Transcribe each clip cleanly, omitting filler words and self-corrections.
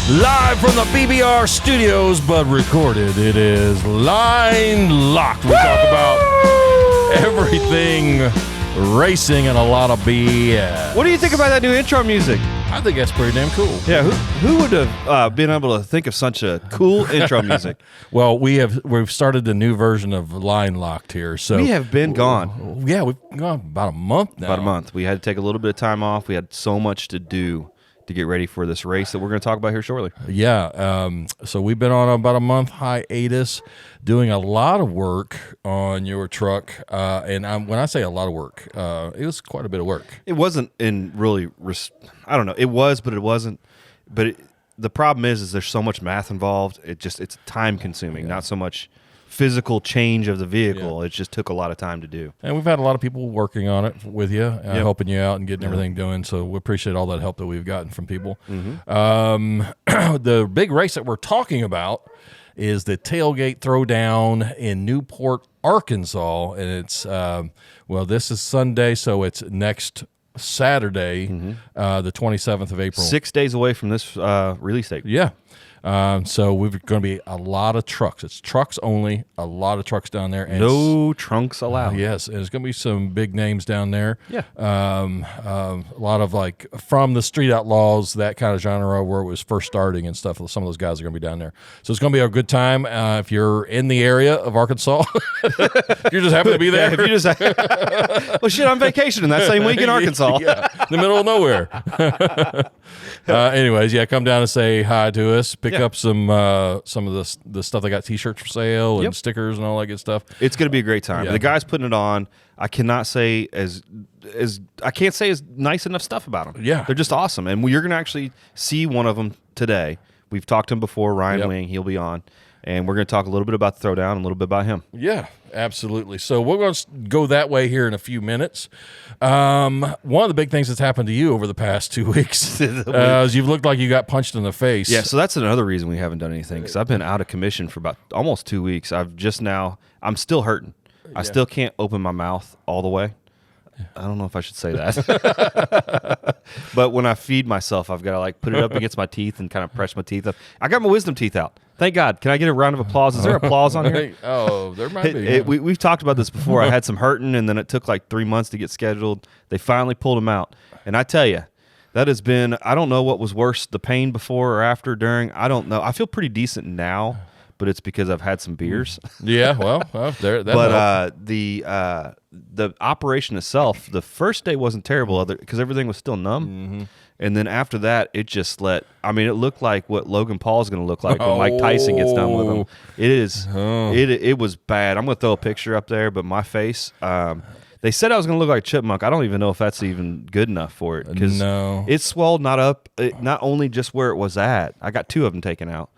Live from the BBR studios, but recorded. It is Line Locked. We talk about everything racing and a lot of BS. What do you think about that new intro music? I think that's pretty damn cool. Yeah, who would have been able to think of such a cool intro music? Well, we've started the new version of Line Locked here. So We have been gone. Yeah, we've gone about a month now. About a month. We had to take a little bit of time off. We had so much to do to get ready for this race that we're going to talk about here shortly. Yeah, so we've been on about a month hiatus, doing a lot of work on your truck, and when I say a lot of work, it was quite a bit of work. It wasn't in really, I don't know. It was, but it wasn't. But the problem is there's so much math involved. It's time consuming, not so much physical change of the vehicle. It just took a lot of time to do. And we've had a lot of people working on it with you, helping you out and getting everything doing. So we appreciate all that help that we've gotten from people. The big race that we're talking about is the Tailgate Throwdown in Newport, Arkansas. And it's, this is Sunday, so it's next Saturday, the 27th of April. 6 days away from this release date. Yeah. So we're going to be a lot of trucks. It's trucks only, a lot of trucks down there. And no trunks allowed. Yes, and there's going to be some big names down there. Yeah. A lot of like from the Street Outlaws, that kind of genre where it was first starting and stuff. Some of those guys are going to be down there. So it's going to be a good time if you're in the area of Arkansas. If you're just happen to be there. If you just, well, shit, I'm vacationing that same week in Arkansas. Yeah, in the middle of nowhere. Anyways, come down and say hi to us. Pick up some of the stuff. They got T-shirts for sale and stickers and all that good stuff. It's going to be a great time. Yeah. The guys putting it on, I cannot say as nice enough stuff about them. Yeah, they're just awesome, and you're going to actually see one of them today. We've talked to him before, Ryan Wing. He'll be on, and we're going to talk a little bit about the Throwdown and a little bit about him. Yeah, absolutely. So we're going to go that way here in a few minutes. One of the big things that's happened to you over the past 2 weeks is you've looked like you got punched in the face. Yeah, so that's another reason we haven't done anything, because I've been out of commission for about almost 2 weeks. I'm still hurting. I still can't open my mouth all the way. I don't know if I should say that. But when I feed myself, I've got to put it up against my teeth and kind of press my teeth up. I got my wisdom teeth out. Thank God. Can I get a round of applause? Is there applause on here? Oh, there might be. We've talked about this before. I had some hurting, and then it took 3 months to get scheduled. They finally pulled them out. And I tell you, that has been, I don't know what was worse, the pain before or after, during. I don't know. I feel pretty decent now, but it's because I've had some beers. Yeah, well there. But the operation itself, the first day wasn't terrible because everything was still numb. And then after that, it just it looked like what Logan Paul's going to look like when Mike Tyson gets done with him. It was bad. I'm going to throw a picture up there, but my face, they said I was going to look like a chipmunk. I don't even know if that's even good enough for it, because it swelled not only just where it was at. I got 2 of them taken out.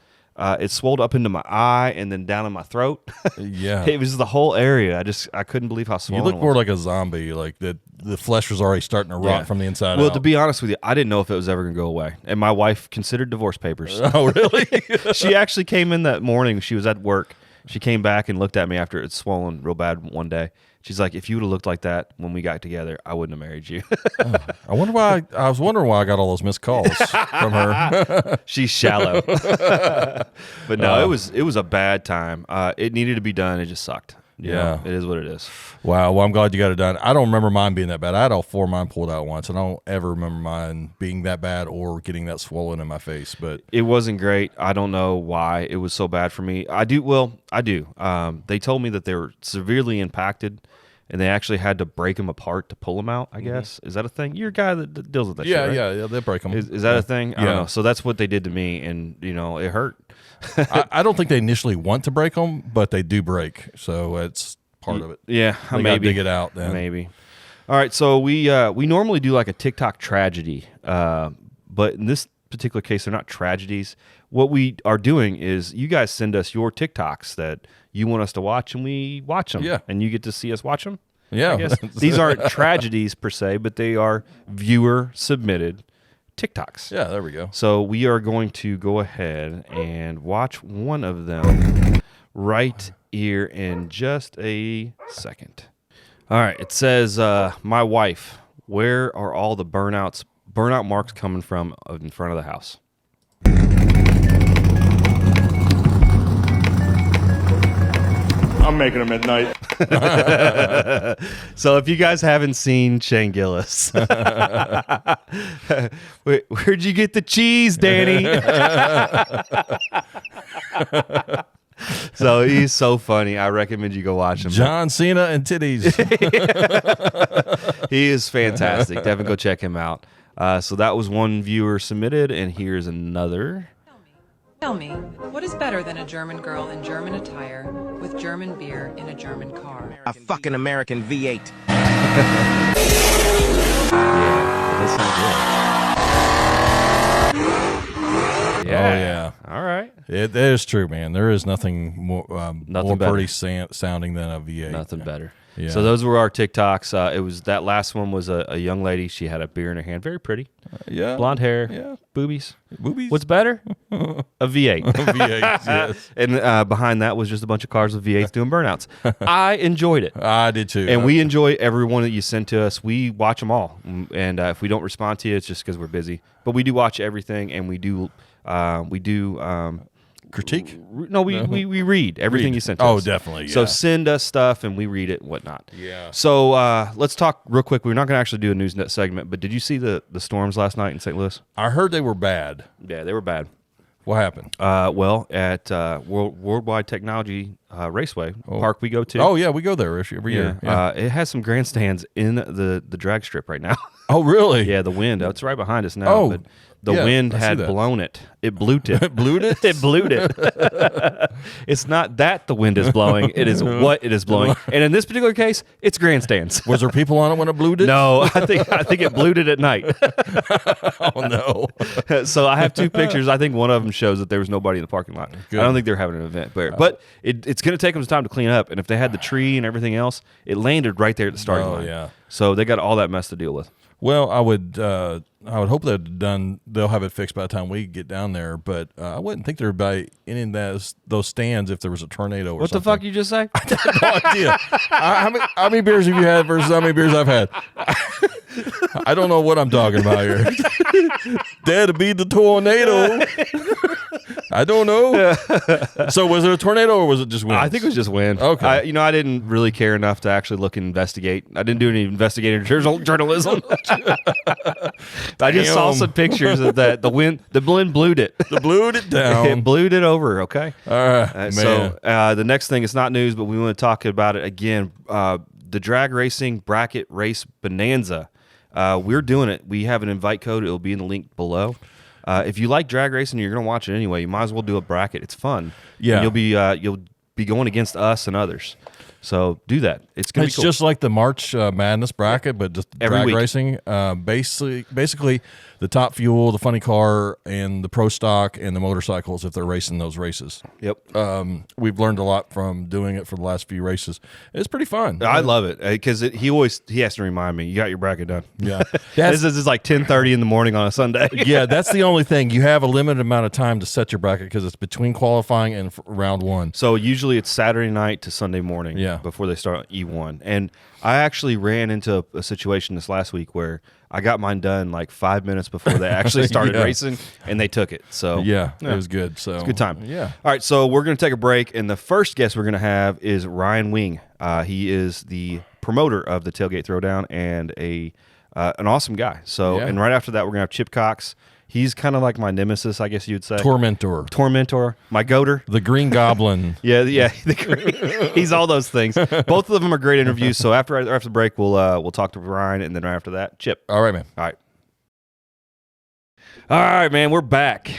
It swelled up into my eye and then down in my throat. Yeah, it was the whole area. I couldn't believe how swollen you look more like a zombie, like the flesh was already starting to rot from the inside out. Well, to be honest with you, I didn't know if it was ever going to go away. And my wife considered divorce papers. Oh, really? She actually came in that morning. She was at work. She came back and looked at me after it swollen real bad one day. She's like, if you would have looked like that when we got together, I wouldn't have married you. I wonder why. I was wondering why I got all those missed calls from her. She's shallow. But no, it was a bad time. It needed to be done. It just sucked. It is what it is. Wow. Well, I'm glad you got it done. I don't remember mine being that bad. I had all 4 of mine pulled out once, and I don't ever remember mine being that bad or getting that swollen in my face. But it wasn't great. I don't know why it was so bad for me. I do. They told me that they were severely impacted, and they actually had to break them apart to pull them out, I guess. Is that a thing? You're a guy that deals with that shit, right? Yeah, they break them. Is that a thing? I don't know. So that's what they did to me, and, it hurt. I don't think they initially want to break them, but they do break. So it's part of it. Yeah, they maybe. Dig it out then. Maybe. All right, so we normally do like a TikTok tragedy, but in this particular case, they're not tragedies. What we are doing is you guys send us your TikToks that you want us to watch, and we watch them. Yeah. And you get to see us watch them. Yeah. I guess. These aren't tragedies per se, but they are viewer-submitted TikToks. Yeah, there we go. So we are going to go ahead and watch one of them right here in just a second. All right, it says, my wife, where are all the burnout marks coming from in front of the house? I'm making them at night. So if you guys haven't seen Shane Gillis, where'd you get the cheese, Danny? So he's so funny. I recommend you go watch him. John Cena and titties. He is fantastic. Definitely go check him out. So that was one viewer submitted, and here's another. Tell me, what is better than a German girl in German attire with German beer in a German car? A fucking American V8. That's not good. Oh, yeah. All right. It is true, man. There is nothing more more better. pretty sounding than a V8. Nothing better. Yeah. So those were our TikToks. It was that last one was a young lady. She had a beer in her hand. Very pretty. Yeah. Blonde hair. Yeah. Boobies. Boobies. What's better? A V8. V8, yes. And behind that was just a bunch of cars with V8s doing burnouts. I enjoyed it. I did too. And we enjoy every one that you send to us. We watch them all. And if we don't respond to you, it's just because we're busy. But we do watch everything, and we do critique. No, we read everything you send to us. Oh, definitely. Yeah. So send us stuff, and we read it and whatnot. Yeah. So let's talk real quick. We're not going to actually do a news net segment, but did you see the storms last night in St. Louis? I heard they were bad. Yeah, they were bad. What happened? Well, at Worldwide Technology Raceway Park we go to. Oh yeah, we go there every year. Yeah. It has some grandstands in the drag strip right now. Oh really? Yeah, the wind. It's right behind us now. Oh, but the yeah, wind I see had that. blown it. It blew it. It blew it. It blew it. It's not that the wind is blowing. It is what it is blowing. And in this particular case, it's grandstands. Was there people on it when it blew it? No, I think it blew it at night. Oh no. So I have two pictures. I think one of them shows that there was nobody in the parking lot. Good. I don't think they're having an event there. But it's going to take them some time to clean up. And if they had the tree and everything else, it landed right there at the starting line. Yeah. So they got all that mess to deal with. Well, I would hope they'll have it fixed by the time we get down there, but I wouldn't think there'd be any of those stands if there was a tornado or What something. the fuck you just say? No idea. How many beers have you had versus how many beers I've had? I don't know what I'm talking about here. That'd be the tornado. I don't know. So was it a tornado or was it just wind? I think it was just wind. Okay. I didn't really care enough to actually look and investigate. I didn't do any investigative journalism. I just saw some pictures of that. The wind blew it. The blew it down. It blew it over. Okay. All right, man. So the next thing is not news, but we want to talk about it again. The drag racing bracket race bonanza. We're doing it. We have an invite code. It'll be in the link below. If you like drag racing, you're going to watch it anyway. You might as well do a bracket. It's fun. Yeah. And you'll be going against us and others. So do that. It's going to be cool. Just like the March Madness bracket, but just Every drag week. racing. Basically, the top fuel, the funny car, and the pro stock, and the motorcycles if they're racing those races. Yep. We've learned a lot from doing it for the last few races. It's pretty fun. I love it because he has to remind me. You got your bracket done. Yeah. This is like 10:30 in the morning on a Sunday. Yeah, that's the only thing. You have a limited amount of time to set your bracket because it's between qualifying and round one. So usually it's Saturday night to Sunday morning. Yeah. Before they start E1, and I actually ran into a situation this last week where I got mine done like 5 minutes before they actually started Yeah. racing, and they took it. So Yeah, it was good. So it's a good time. Yeah. All right, so we're going to take a break, and the first guest we're going to have is Ryan Wing. He is the promoter of the Tailgate Throwdown and an awesome guy. So, Yeah. and right after that, we're going to have Chip Cox. He's kind of like my nemesis, I guess you'd say. Tormentor, my goater. the Green Goblin. Yeah. He's all those things. Both of them are great interviews. So after the break, we'll talk to Ryan, and then right after that, Chip. All right, man. All right, man. We're back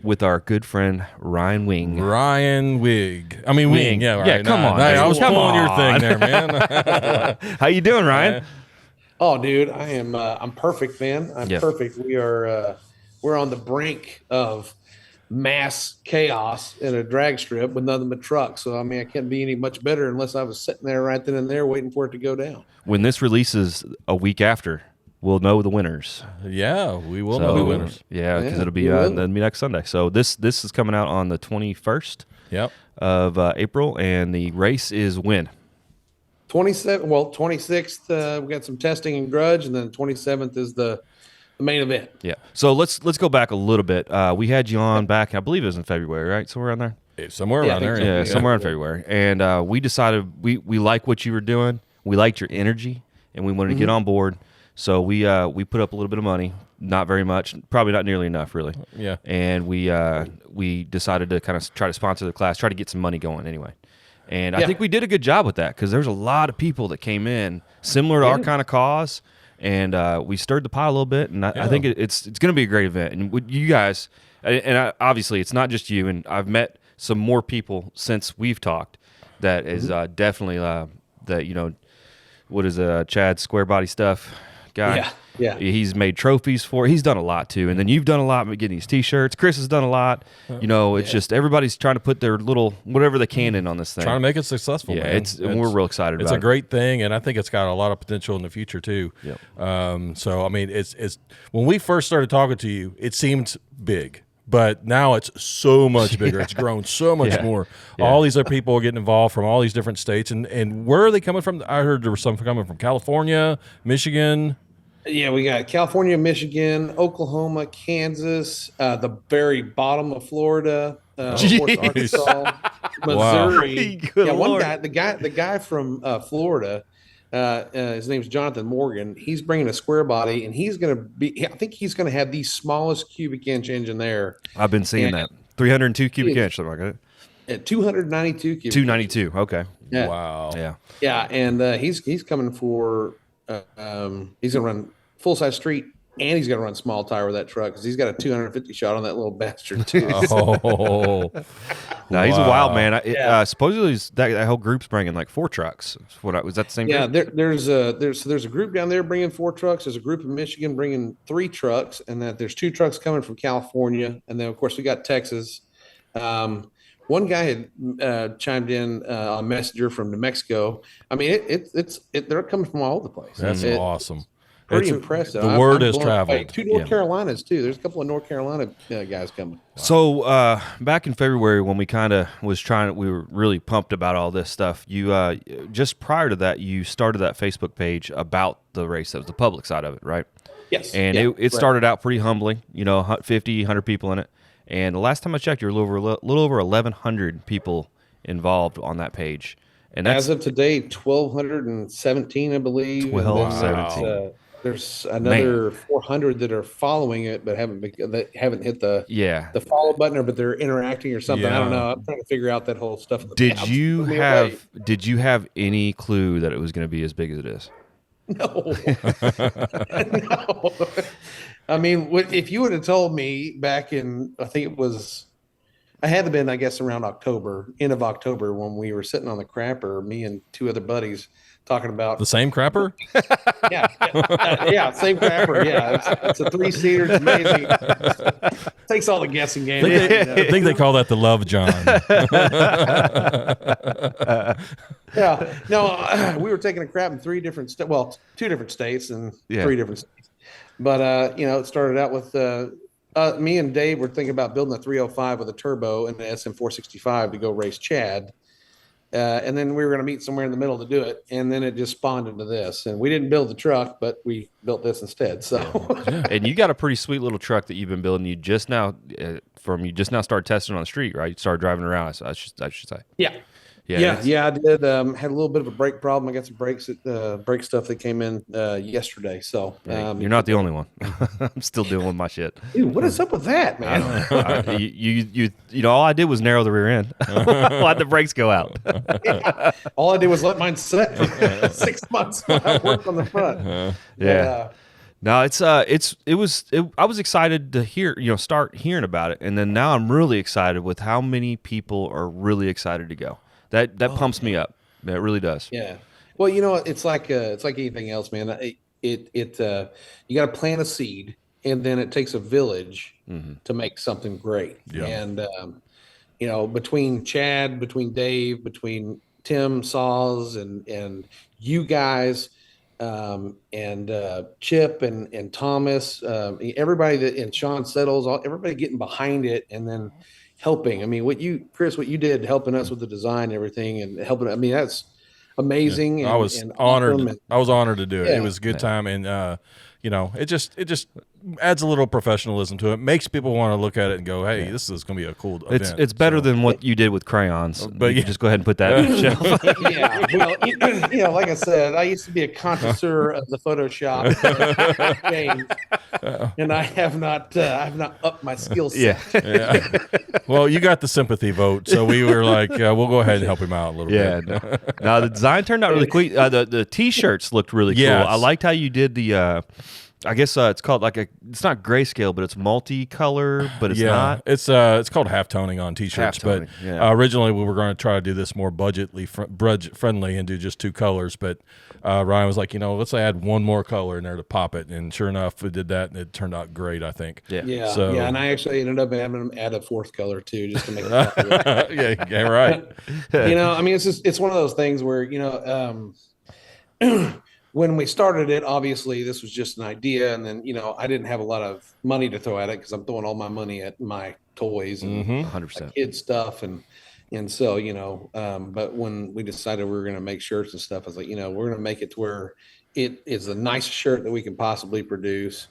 with our good friend Ryan Wing. Ryan Wig. I mean Wing. Yeah, Yeah, right. come on, Hey, man. I was Come pulling your on. thing there, man. How you doing, Ryan? Oh, dude, I am. I'm perfect, man. I'm Yeah. perfect. We're on the brink of mass chaos in a drag strip with nothing but trucks. So I mean, I can't be any much better unless I was sitting there right then and there waiting for it to go down. When this releases a week after, we'll know the winners. Yeah, we will know the winners. Yeah, because Yeah, it'll be we will. it'll be next Sunday. So this is coming out on the 21st Yep. of April, and the race is when? 26th. We got some testing and grudge, and then 27th is the the main event. Yeah. So let's go back a little bit. We had you on back, I believe it was in February, right? Somewhere around there. Somewhere Yeah, I around think there. so. Yeah, somewhere in February. And we decided we like what you were doing. We liked your energy, and we wanted to get on board. So we put up a little bit of money, not very much, probably not nearly enough, really. Yeah. And we decided to kind of try to sponsor the class, try to get some money going anyway. And I Yeah. think we did a good job with that because there's a lot of people that came in similar to our kind of cause, and we stirred the pot a little bit. And I think it's going to be a great event. And with you guys, obviously it's not just you, and I've met some more people since we've talked that is definitely that what is Chad Square Body Stuff guy. Yeah. He's made trophies for. He's done a lot too, and then you've done a lot with getting these T-shirts. Chris has done a lot. It's just everybody's trying to put their little whatever they can in on this thing. Trying to make it successful. Yeah, man. and we're real excited. It's about a great thing, and I think it's got a lot of potential in the future too. Yep. So I mean, it's when we first started talking to you, it seemed big. But now it's so much bigger. It's grown so much more. Yeah. All these other people are getting involved from all these different states. And where are they coming from? I heard there were some coming from California, Michigan. Yeah, we got California, Michigan, Oklahoma, Kansas, the very bottom of Florida, of course, Arkansas, Missouri. Good One Lord. guy, the guy from Florida, his name's Jonathan Morgan. He's bringing a square body, and he's going to be. I think he's going to have the smallest cubic inch engine there I've been seeing that 302 cubic inch, something like that. at 292 cubic. 292. Okay. Yeah. Wow. Yeah. Yeah, and he's coming for. He's going to run full size street, and he's going to run small tire with that truck because he's got a 250 shot on that little bastard too. Oh, No, he's a wild man. Yeah. Supposedly that whole group's bringing like 4 trucks. Was that the same? Yeah, group? there's a group down there bringing 4 trucks. There's a group in Michigan bringing 3 trucks, and that there's 2 trucks coming from California, and then of course we got Texas. One guy had chimed in on Messenger from New Mexico. I mean, they're coming from all over the place. that's awesome. Pretty It's- impressive. The word I'm has blown away. traveled. 2 North Carolinas too. There's a couple of North Carolina guys coming. So back in February when we kind of we were really pumped about all this stuff. You just prior to that, you started that Facebook page about the race. That was the public side of it, right? Yes. And Yeah, it started out pretty humbly, 50, 100 people in it. And the last time I checked, you're a little over 1,100 people involved on that page. And that's as of today, 1,217, I believe. And then, 1,217. There's another 400 that are following it, but haven't hit the follow button, but they're interacting or something. I don't know. I'm trying to figure out that whole stuff. Did you have any clue that it was going to be as big as it is? No. No. I mean, if you would have told me back in, I think it was, I had to been, I guess, around end of October, when we were sitting on the crapper, me and 2 other buddies talking about The same crapper? yeah, same crapper. Yeah, it's a 3-seater. It's amazing. Takes all the guessing game. I think they call that the Love John. Yeah. No, we were taking a crap in 3 different 2 different states and 3 different states. But it started out with me and Dave were thinking about building a 305 with a turbo and an SM465 to go race Chad. And then we were going to meet somewhere in the middle to do it. And then it just spawned into this. And we didn't build the truck, but we built this instead. So, And you got a pretty sweet little truck that you've been building. You just now started testing on the street, right? You started driving around, I should say. yeah. Yeah, I did. Had a little bit of a brake problem. I got some brake stuff that came in yesterday. So you're not the only one. I'm still dealing with my shit. dude, what is up with that, man? All I did was narrow the rear end. Let the brakes go out. All I did was let mine sit for 6 months while I worked on the front. Yeah. No, I was excited to start hearing about it, and then now I'm really excited with how many people are really excited to go. That pumps me up. It really does. Yeah. Well, it's like anything else, man. You got to plant a seed, and then it takes a village to make something great. Yeah. And between Chad, between Dave, between Tim Saws, and you guys, and Chip and Thomas, everybody and Sean Settles, everybody getting behind it, and then helping. I mean, what you did helping us with the design and everything, and helping. I mean, that's amazing. I was and honored. awesome. I was honored to do it. Yeah. It was a good time, and it just adds a little professionalism to it. Makes people want to look at it and go, "Hey, this is going to be a cool event." It's better than what you did with crayons. But you just go ahead and put that on the shelf. Yeah, well, like I said, I used to be a connoisseur of the Photoshop, and I have not upped my skill set. Yeah. Well, you got the sympathy vote, so we were like, we'll go ahead and help him out a little bit. No, the design turned out really cool. The T-shirts looked really cool. Yes. I liked how you did the. I guess it's called it's not grayscale, but it's multicolor, but it's not. It's called halftoning on T-shirts. Halftoning, but originally we were going to try to do this more budget friendly and do just 2 colors. But Ryan was like, let's add one more color in there to pop it. And sure enough, we did that, and it turned out great, I think. Yeah. So, and I actually ended up having them add a 4th color too, just to make it. yeah, right. I mean, it's one of those things where when we started it, obviously this was just an idea, and then I didn't have a lot of money to throw at it because I'm throwing all my money at my toys and 100% kid stuff, and so but when we decided we were going to make shirts and stuff, I was like, we're going to make it to where it is the nicest shirt that we can possibly produce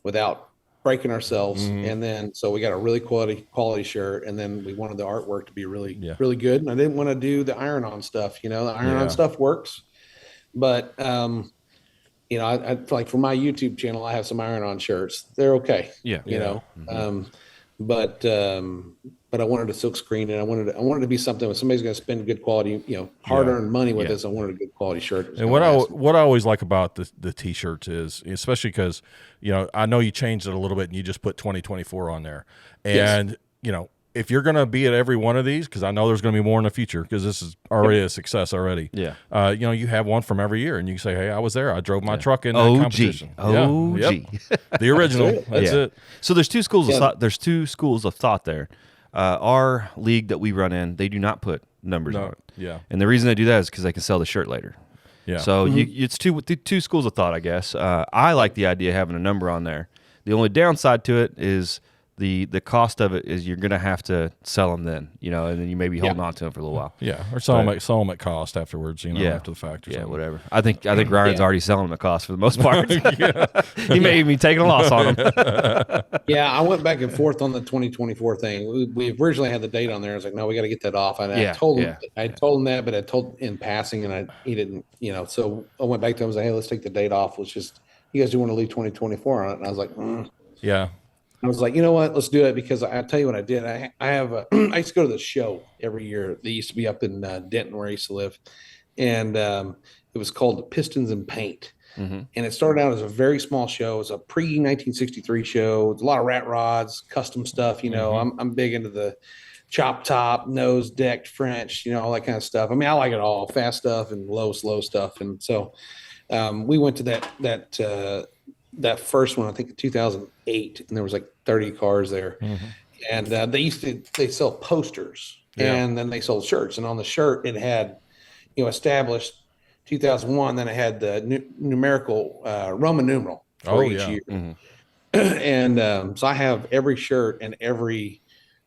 without breaking ourselves, and then so we got a really quality shirt, and then we wanted the artwork to be really good, and I didn't want to do the iron-on stuff. The iron-on stuff works. But, I like for my YouTube channel, I have some iron-on shirts. They're okay. But I wanted a silk screen, and I wanted to be something when somebody's going to spend good quality, hard-earned money with this. I wanted a good quality shirt. And what I always like about the T-shirts is, especially because, I know you changed it a little bit and you just put 2024 on there. And, if you're going to be at every one of these, because I know there's going to be more in the future, because this is already a success already. Yeah. You have one from every year, and you can say, "Hey, I was there. I drove my truck in that competition." OG. The original. That's it. So there's 2 schools of thought. There's 2 schools of thought there. Our league that we run in, they do not put numbers on it. Yeah. And the reason they do that is because they can sell the shirt later. Yeah. So it's two schools of thought, I guess. I like the idea of having a number on there. The only downside to it is the cost of it is you're going to have to sell them then, and then you may be holding on to them for a little while. Yeah, or sell them at cost afterwards, after the fact. Or something. Whatever. I think Ryan's already selling them at cost for the most part. He may even be taking a loss on them. I went back and forth on the 2024 thing. We originally had the date on there. I was like, no, we got to get that off. And I told him that, but I told in passing, and he didn't, so I went back to him and was like, hey, let's take the date off. Let's just, you guys do want to leave 2024 on it? And I was like, yeah. I was like, you know what? Let's do it, because I'll tell you what I did. I I used to go to the show every year. They used to be up in Denton, where I used to live, and it was called the Pistons and Paint. And it started out as a very small show. It was a pre-1963 show. It's a lot of rat rods, custom stuff. I'm big into the chop top, nose decked French, all that kind of stuff. I mean, I like it all, fast stuff and slow stuff. And so we went to that first one, I think in 2008, and there was like 30 cars there. And they sell posters, and then they sold shirts. And on the shirt, it had, established 2001, then it had the numerical Roman numeral for each year. And so I have every shirt and every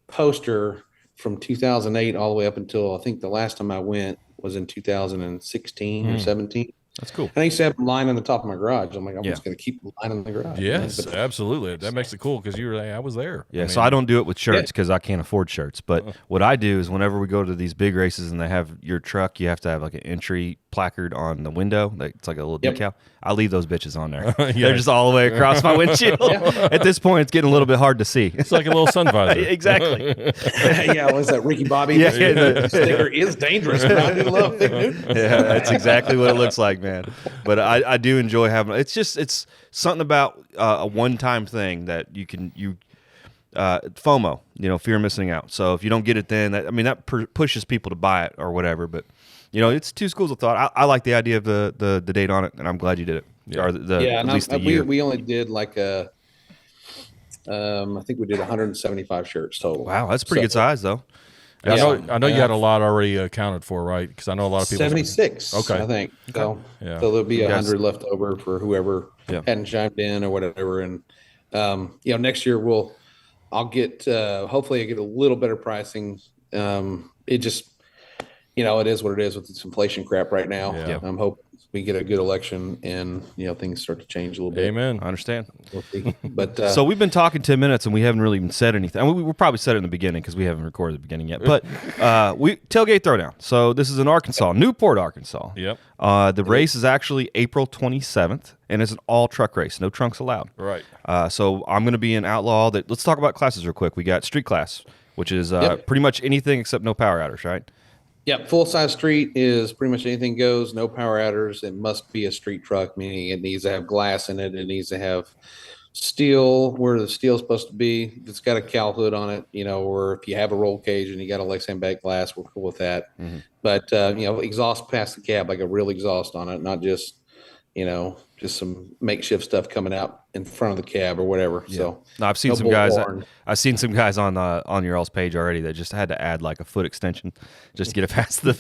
poster from 2008 all the way up until, I think the last time I went was in 2016 or 17. That's cool. And I used to have them lying on the top of my garage. I'm like, I'm just going to keep lying in the garage. Yes, absolutely. That makes it cool, because you were like, I was there. Yeah, so I don't do it with shirts because I can't afford shirts. But what I do is whenever we go to these big races and they have your truck, you have to have like an entry placard on the window. It's like a little decal. I leave those bitches on there. They're just all the way across my windshield. At this point, it's getting a little bit hard to see. It's like a little sun visor. Exactly. What's that, Ricky Bobby? The sticker is dangerous, but I do love Thick Newton. Yeah, that's exactly what it looks like, man. But I do enjoy having it's something about a one-time thing that FOMO, fear of missing out. So if you don't get it then, that pushes people to buy it or whatever. But it's 2 schools of thought. I like the idea of the date on it, and I'm glad you did it. Yeah. Or at least the year. We only did like I think we did 175 shirts total. Wow, that's pretty good size though. I know you had a lot already accounted for, right? Because I know a lot of people. 76, okay, I think. So, so there'll be 100 left over for whoever hadn't chimed in or whatever. And next year I'll get hopefully I get a little better pricing. It just it is what it is with this inflation crap right now. Yeah. I'm hoping we get a good election and things start to change a little bit. Amen. I understand. We'll see. But So we've been talking 10 minutes and we haven't really even said anything. I mean, we'll probably said it in the beginning because we haven't recorded the beginning yet. But we Tailgate Throwdown. So this is in Arkansas, Newport, Arkansas. Yep. The race is actually April 27th, and it's an all-truck race. No trunks allowed. Right. So I'm going to be an Outlaw. Let's talk about classes real quick. We got street class, which is pretty much anything except no power outers, right? yeah, full size street is pretty much anything goes. No power outers. It must be a street truck, meaning it needs to have glass in it. It needs to have steel where the steel's supposed to be. It's got a cowl hood on it, or if you have a roll cage and you got a Lexan back glass, we're cool with that. Mm-hmm. But exhaust past the cab, like a real exhaust on it, not just just some makeshift stuff coming out in front of the cab or whatever. Yeah. So no, I've seen no some guys. bullhorn. I've seen some guys on your all's page already that just had to add like a foot extension just to get it past the.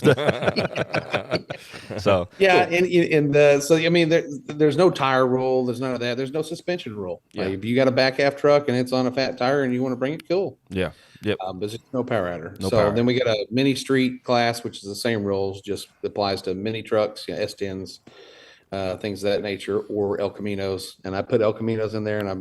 So yeah, so I mean, there's no tire rule. There's none of that. There's no suspension rule. Yeah. Like, if you got a back half truck and it's on a fat tire and you want to bring it, cool. yeah, yep. But there's no power adder. No So power then we got a mini street class, which is the same rules, just applies to mini trucks, S10s, things of that nature, or El Caminos. And I put El Caminos in there, and I've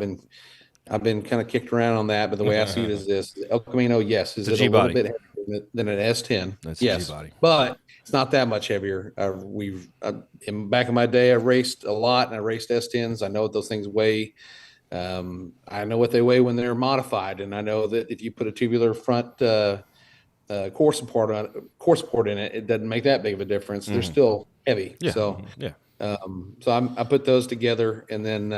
been kind of kicked around on that. But the way I see it is this: El Camino, yes, is It's a it a little G-body. bit heavier than an S10? That's a yes, G-body. but it's not that much heavier. Back in my day, I raced a lot, and I raced S10s. I know what those things weigh. I know what they weigh when they're modified, and I know that if you put a tubular front core support in it, it doesn't make that big of a difference. They're still heavy. Yeah. So Yeah. I put those together, and then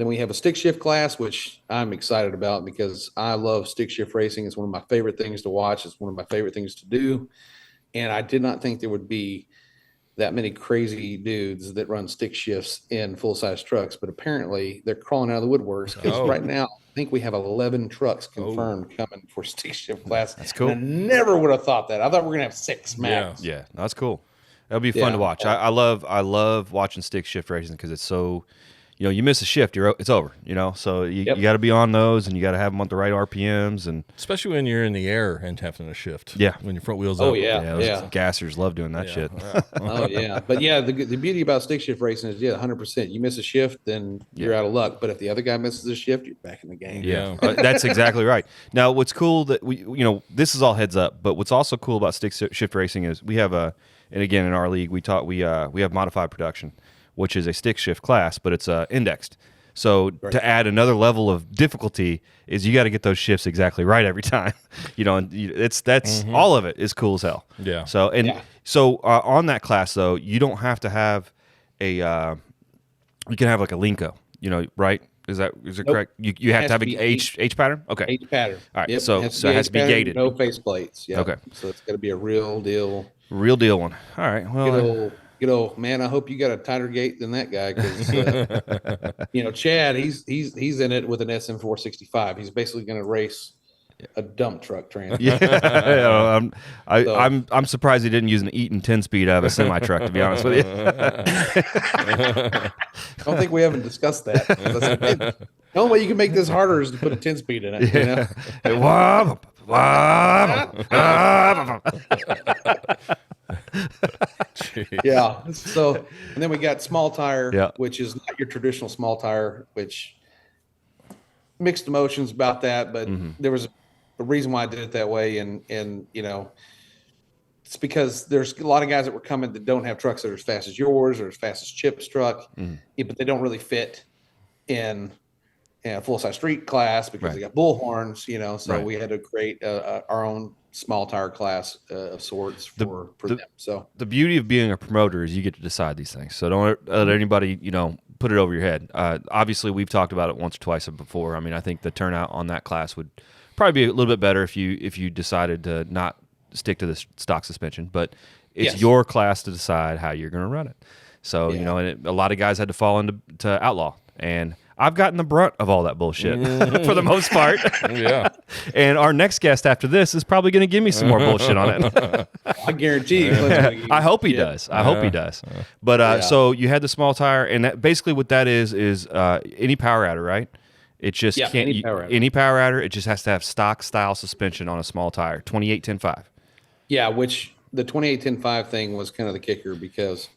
we have a stick shift class, which I'm excited about because I love stick shift racing. It's one of my favorite things to watch. It's one of my favorite things to do, and I did not think there would be that many crazy dudes that run stick shifts in full size trucks, but apparently they're crawling out of the woodworks because right now I think we have 11 trucks confirmed coming for stick shift class. That's cool. And I never would have thought that. I thought we were gonna have 6 max. Yeah, that's cool. That'll be fun to watch. I love watching stick shift racing because it's so, you miss a shift, it's over. So you got to be on those, and you got to have them on the right RPMs, and Especially when you're in the air and having to shift. Yeah. When your front wheels Oh, up. yeah. those gassers love doing that shit. Oh yeah, but yeah, the beauty about stick shift racing is 100%. You miss a shift, then you're out of luck. But if the other guy misses a shift, you're back in the game. Yeah. That's exactly right. Now, what's cool that this is all heads up, but what's also cool about stick shift racing is we have and again in our league we have modified production, which is a stick shift class, but it's indexed. So to add another level of difficulty is you got to get those shifts exactly right every time. That's all of it is cool as hell. Yeah. So on that class though, you don't have to have you can have like a Linko, right? Is it correct? You have to have an H pattern? Okay. H pattern. All right. Yep. So it has to be gated. No face plates. Yeah. Okay. So it's got to be a real deal. Real deal one. All right. Well, Good old man. I hope you got a tighter gate than that guy because Chad. He's in it with an SM465. He's basically going to race a dump truck trailer. Yeah, I'm surprised he didn't use an Eaton 10-speed out of a semi truck. To be honest with you, I don't think we haven't discussed that. The only way you can make this harder is to put a 10-speed in it. Yeah. So, and then we got small tire, which is not your traditional small tire, which mixed emotions about that, but there was a reason why I did it that way. And it's because there's a lot of guys that were coming that don't have trucks that are as fast as yours or as fast as Chip's truck, but they don't really fit in a full-size street class because they got bullhorns, so we had to create our own small tire class of sorts for them. So the beauty of being a promoter is you get to decide these things. So don't let anybody, put it over your head. Obviously, we've talked about it once or twice before. I mean, I think the turnout on that class would probably be a little bit better if you decided to not stick to the stock suspension. But it's your class to decide how you're going to run it. So and a lot of guys had to fall into Outlaw, and I've gotten the brunt of all that bullshit for the most part. Yeah. And our next guest after this is probably going to give me some more bullshit on it. I guarantee you. I hope he does. I hope he does. But so you had the small tire, and that, basically what that is any power adder, right? It just can't any power adder. It just has to have stock style suspension on a small tire, 28-10-5. Yeah, which the 28-10-5 thing was kind of the kicker because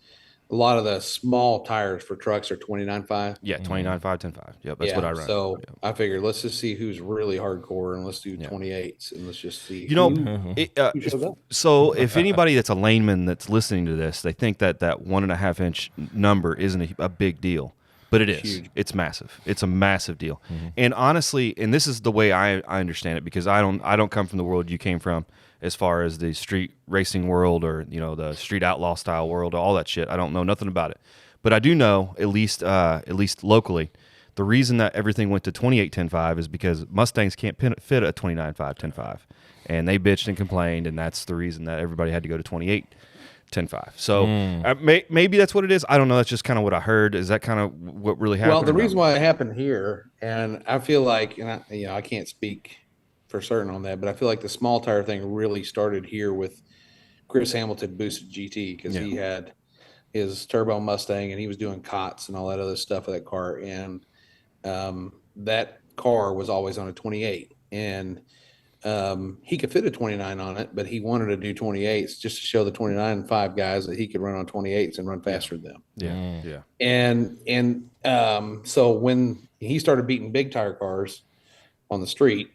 a lot of the small tires for trucks are 29.5. Yeah, 29.5, 10.5. Yep, that's what I run. So I figured let's just see who's really hardcore and let's do 28s and let's just see. Who shows up. So if anybody that's a layman that's listening to this, they think that 1.5 inch number isn't a big deal, but it is. Huge. It's massive. It's a massive deal. And honestly, and this is the way I understand it because I don't come from the world you came from. As far as the street racing world or, the street outlaw style world, all that shit. I don't know nothing about it. But I do know, at least locally, the reason that everything went to 28-10-5 is because Mustangs can't fit a 29.5, 10.5. And they bitched and complained, and that's the reason that everybody had to go to 28-10.5. So maybe that's what it is. I don't know. That's just kind of what I heard. Is that kind of what really happened? Well, the reason why it happened here, and I feel like, and I can't speak for certain on that, but I feel like the small tire thing really started here with Chris Hamilton boosted GT because he had his turbo Mustang and he was doing cots and all that other stuff with that car, and that car was always on a 28, and he could fit a 29 on it, but he wanted to do 28s just to show the 29.5 guys that he could run on 28s and run faster than them. And so when he started beating big tire cars on the street,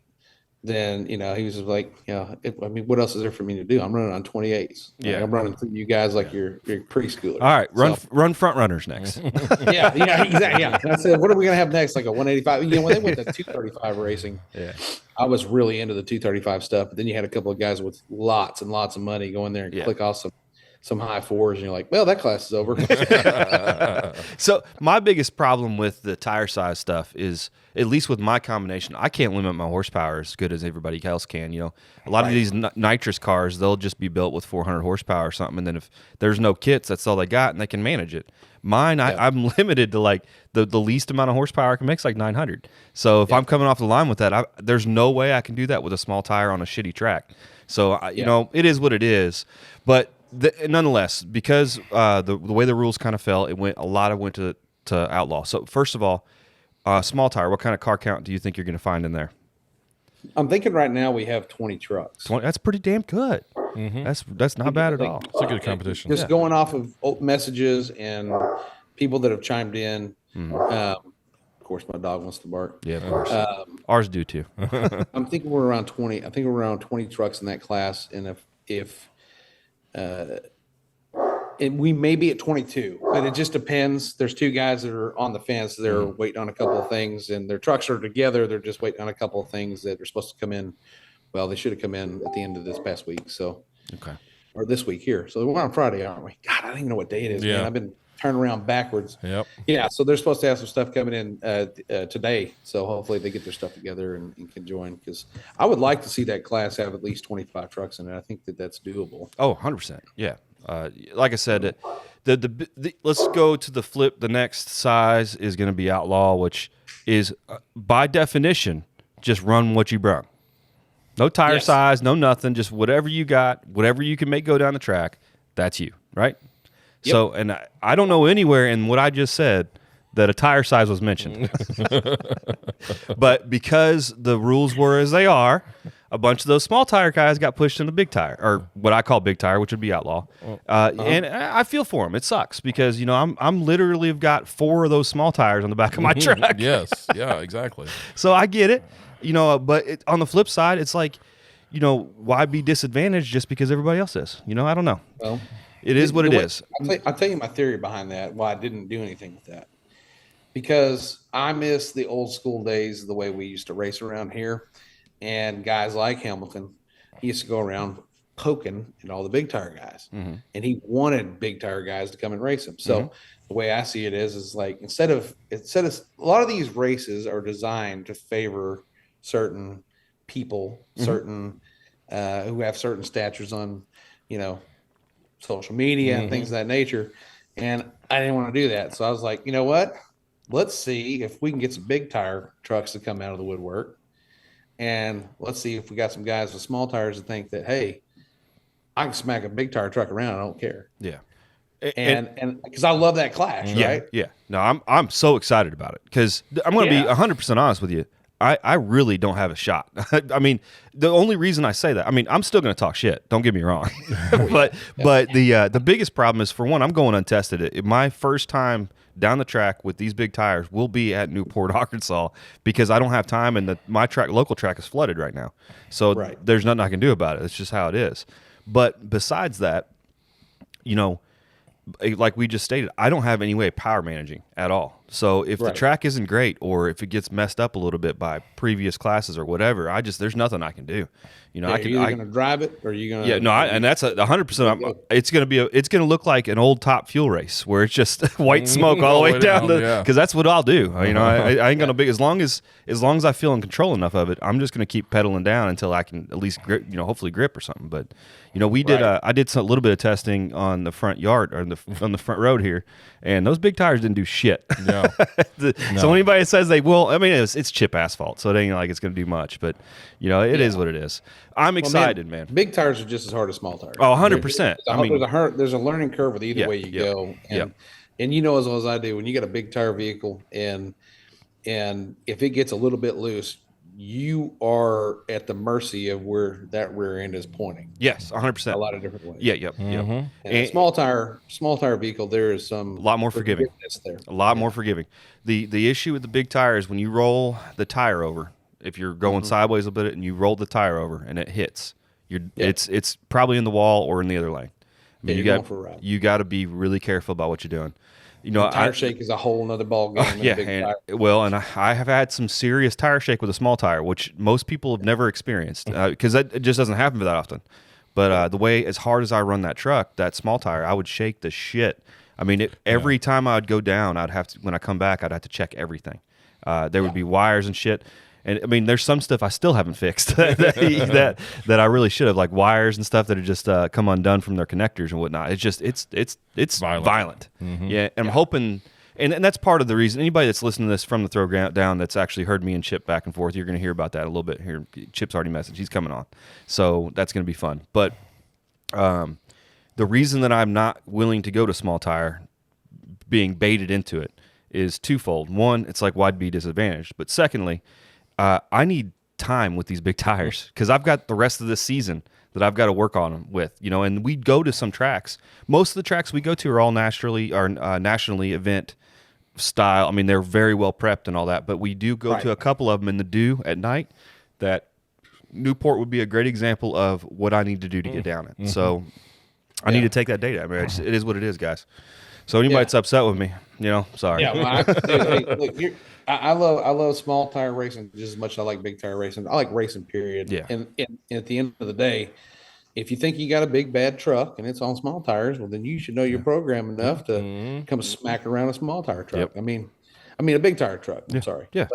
then he was just like, what else is there for me to do? I'm running on 28s. Like, I'm running through you guys like you're preschoolers. All right, run front runners next. yeah, exactly. Yeah. And I said, what are we gonna have next? Like a 185. When they went to 235 racing, I was really into the 235 stuff. But then you had a couple of guys with lots and lots of money go in there and click off some high fours, and you're like, well, that class is over. So my biggest problem with the tire size stuff is, at least with my combination, I can't limit my horsepower as good as everybody else can. A lot of these nitrous cars, they'll just be built with 400 horsepower or something, and then if there's no kits, that's all they got, and they can manage it. Mine, I'm limited to like the least amount of horsepower I can make is like 900. So if I'm coming off the line with that, there's no way I can do that with a small tire on a shitty track. So it is what it is, but. Nonetheless, because the way the rules kind of fell, a lot went to Outlaw. So first of all, small tire. What kind of car count do you think you're going to find in there? I'm thinking right now we have 20 trucks. 20. That's pretty damn good. That's not bad at all. It's a good competition. Just going off of old messages and people that have chimed in. Of course, my dog wants to bark. Yeah, of course. Ours do too. I'm thinking we're around 20. I think we're around 20 trucks in that class, and if we may be at 22, but it just depends. There's two guys that are on the fence. They're waiting on a couple of things, and their trucks are together. They're just waiting on a couple of things that are supposed to come in. Well, they should have come in at the end of this past week. So, or this week here. So we're on Friday, aren't we? God, I don't even know what day it is. Man. I've been turning around backwards. Yep. Yeah. So they're supposed to have some stuff coming in today. So hopefully they get their stuff together and can join, because I would like to see that class have at least 25 trucks in it. I think that's doable. Oh, 100%. Yeah. Like I said, let's go to the flip. The next size is going to be Outlaw, which is by definition just run what you brung. No tire size, no nothing, just whatever you got, whatever you can make go down the track. That's you, right? Yep. So, and I don't know anywhere in what I just said that a tire size was mentioned. But because the rules were as they are, a bunch of those small tire guys got pushed into big tire, or what I call big tire, which would be Outlaw. And I feel for them. It sucks because, I'm literally have got 4 of those small tires on the back of my truck. Yes. Yeah, exactly. So I get it, but on the flip side, it's like, why be disadvantaged just because everybody else is? I don't know. Well, it is what it is. I'll tell you my theory behind that, why I didn't do anything with that. Because I miss the old school days, the way we used to race around here. And guys like Hamilton, he used to go around poking at all the big tire guys. And he wanted big tire guys to come and race him. So the way I see it is like, instead of a lot of these races are designed to favor certain people, certain who have certain statures on, social media and things of that nature. And I didn't want to do that. So I was like, you know what? Let's see if we can get some big tire trucks to come out of the woodwork. And let's see if we got some guys with small tires that think that, hey, I can smack a big tire truck around. I don't care. Yeah. And because I love that clash, right? Yeah. No, I'm so excited about it because I'm going to be 100% honest with you. I really don't have a shot. I mean, the only reason I say that, I mean, I'm still going to talk shit. Don't get me wrong. but the biggest problem is, for one, I'm going untested. My first time down the track with these big tires will be at Newport, Arkansas, because I don't have time, and my local track is flooded right now. So there's nothing I can do about it. It's just how it is. But besides that, you know, like we just stated, I don't have any way of power managing at all. So if the track isn't great, or if it gets messed up a little bit by previous classes or whatever, there's nothing I can do. You know, you're either going to drive it, or you're going to. Yeah, no, and that's 100%. It's going to look like an old Top Fuel race where it's just white smoke all the way down, because that's what I'll do. You know, I ain't going to be, as long as I feel in control enough of it, I'm just going to keep pedaling down until I can at least grip, you know, hopefully grip or something. But you know, I did a little bit of testing on the front yard, or on the front road here, and those big tires didn't do shit. No. So anybody that says they will, I mean, it's chip asphalt, so it ain't like it's going to do much. But you know, it is what it is. I'm excited, man. Big tires are just as hard as small tires. Oh, 100%. I mean, there's a learning curve with either way you go. And you know as well as I do, when you get a big tire vehicle, and if it gets a little bit loose, you are at the mercy of where that rear end is pointing. Yes, 100%. A lot of different ways. Yep. And a small tire vehicle, there is a lot more forgiving. There. A lot more forgiving. The issue with the big tire is when you roll the tire over, if you're going sideways a bit and you roll the tire over and it hits, it's probably in the wall or in the other lane. I mean, you got to be really careful about what you're doing. You know, tire shake is a whole nother ball game. And I have had some serious tire shake with a small tire, which most people have never experienced, because it just doesn't happen that often. But the way, as hard as I run that truck, that small tire, I would shake the shit. I mean, every time I would go down, when I come back, I'd have to check everything. There would be wires and shit. And I mean, there's some stuff I still haven't fixed that I really should have, like wires and stuff that have just come undone from their connectors and whatnot. It's just it's violent. Yeah, and I'm hoping, and that's part of the reason. Anybody that's listening to this from the Throwdown that's actually heard me and Chip back and forth, you're going to hear about that a little bit here. Chip's already messaged; he's coming on, so that's going to be fun. But the reason that I'm not willing to go to small tire, being baited into it, is twofold. One, it's like, why'd be disadvantaged? But secondly, I need time with these big tires, because I've got the rest of this season that I've got to work on them with, you know. And we go to some tracks. Most of the tracks we go to are all nationally event style. I mean, they're very well prepped and all that, but we do go to a couple of them in the dew at night. That Newport would be a great example of what I need to do to get down it. So I need to take that data. I mean, it is what it is, guys. So anybody that's upset with me, you know, sorry. Yeah, well, look, I love small tire racing just as much as I like big tire racing. I like racing, period. Yeah. And at the end of the day, if you think you got a big bad truck and it's on small tires, well, then you should know your program enough to come smack around a small tire truck. I mean a big tire truck. I'm sorry. Yeah.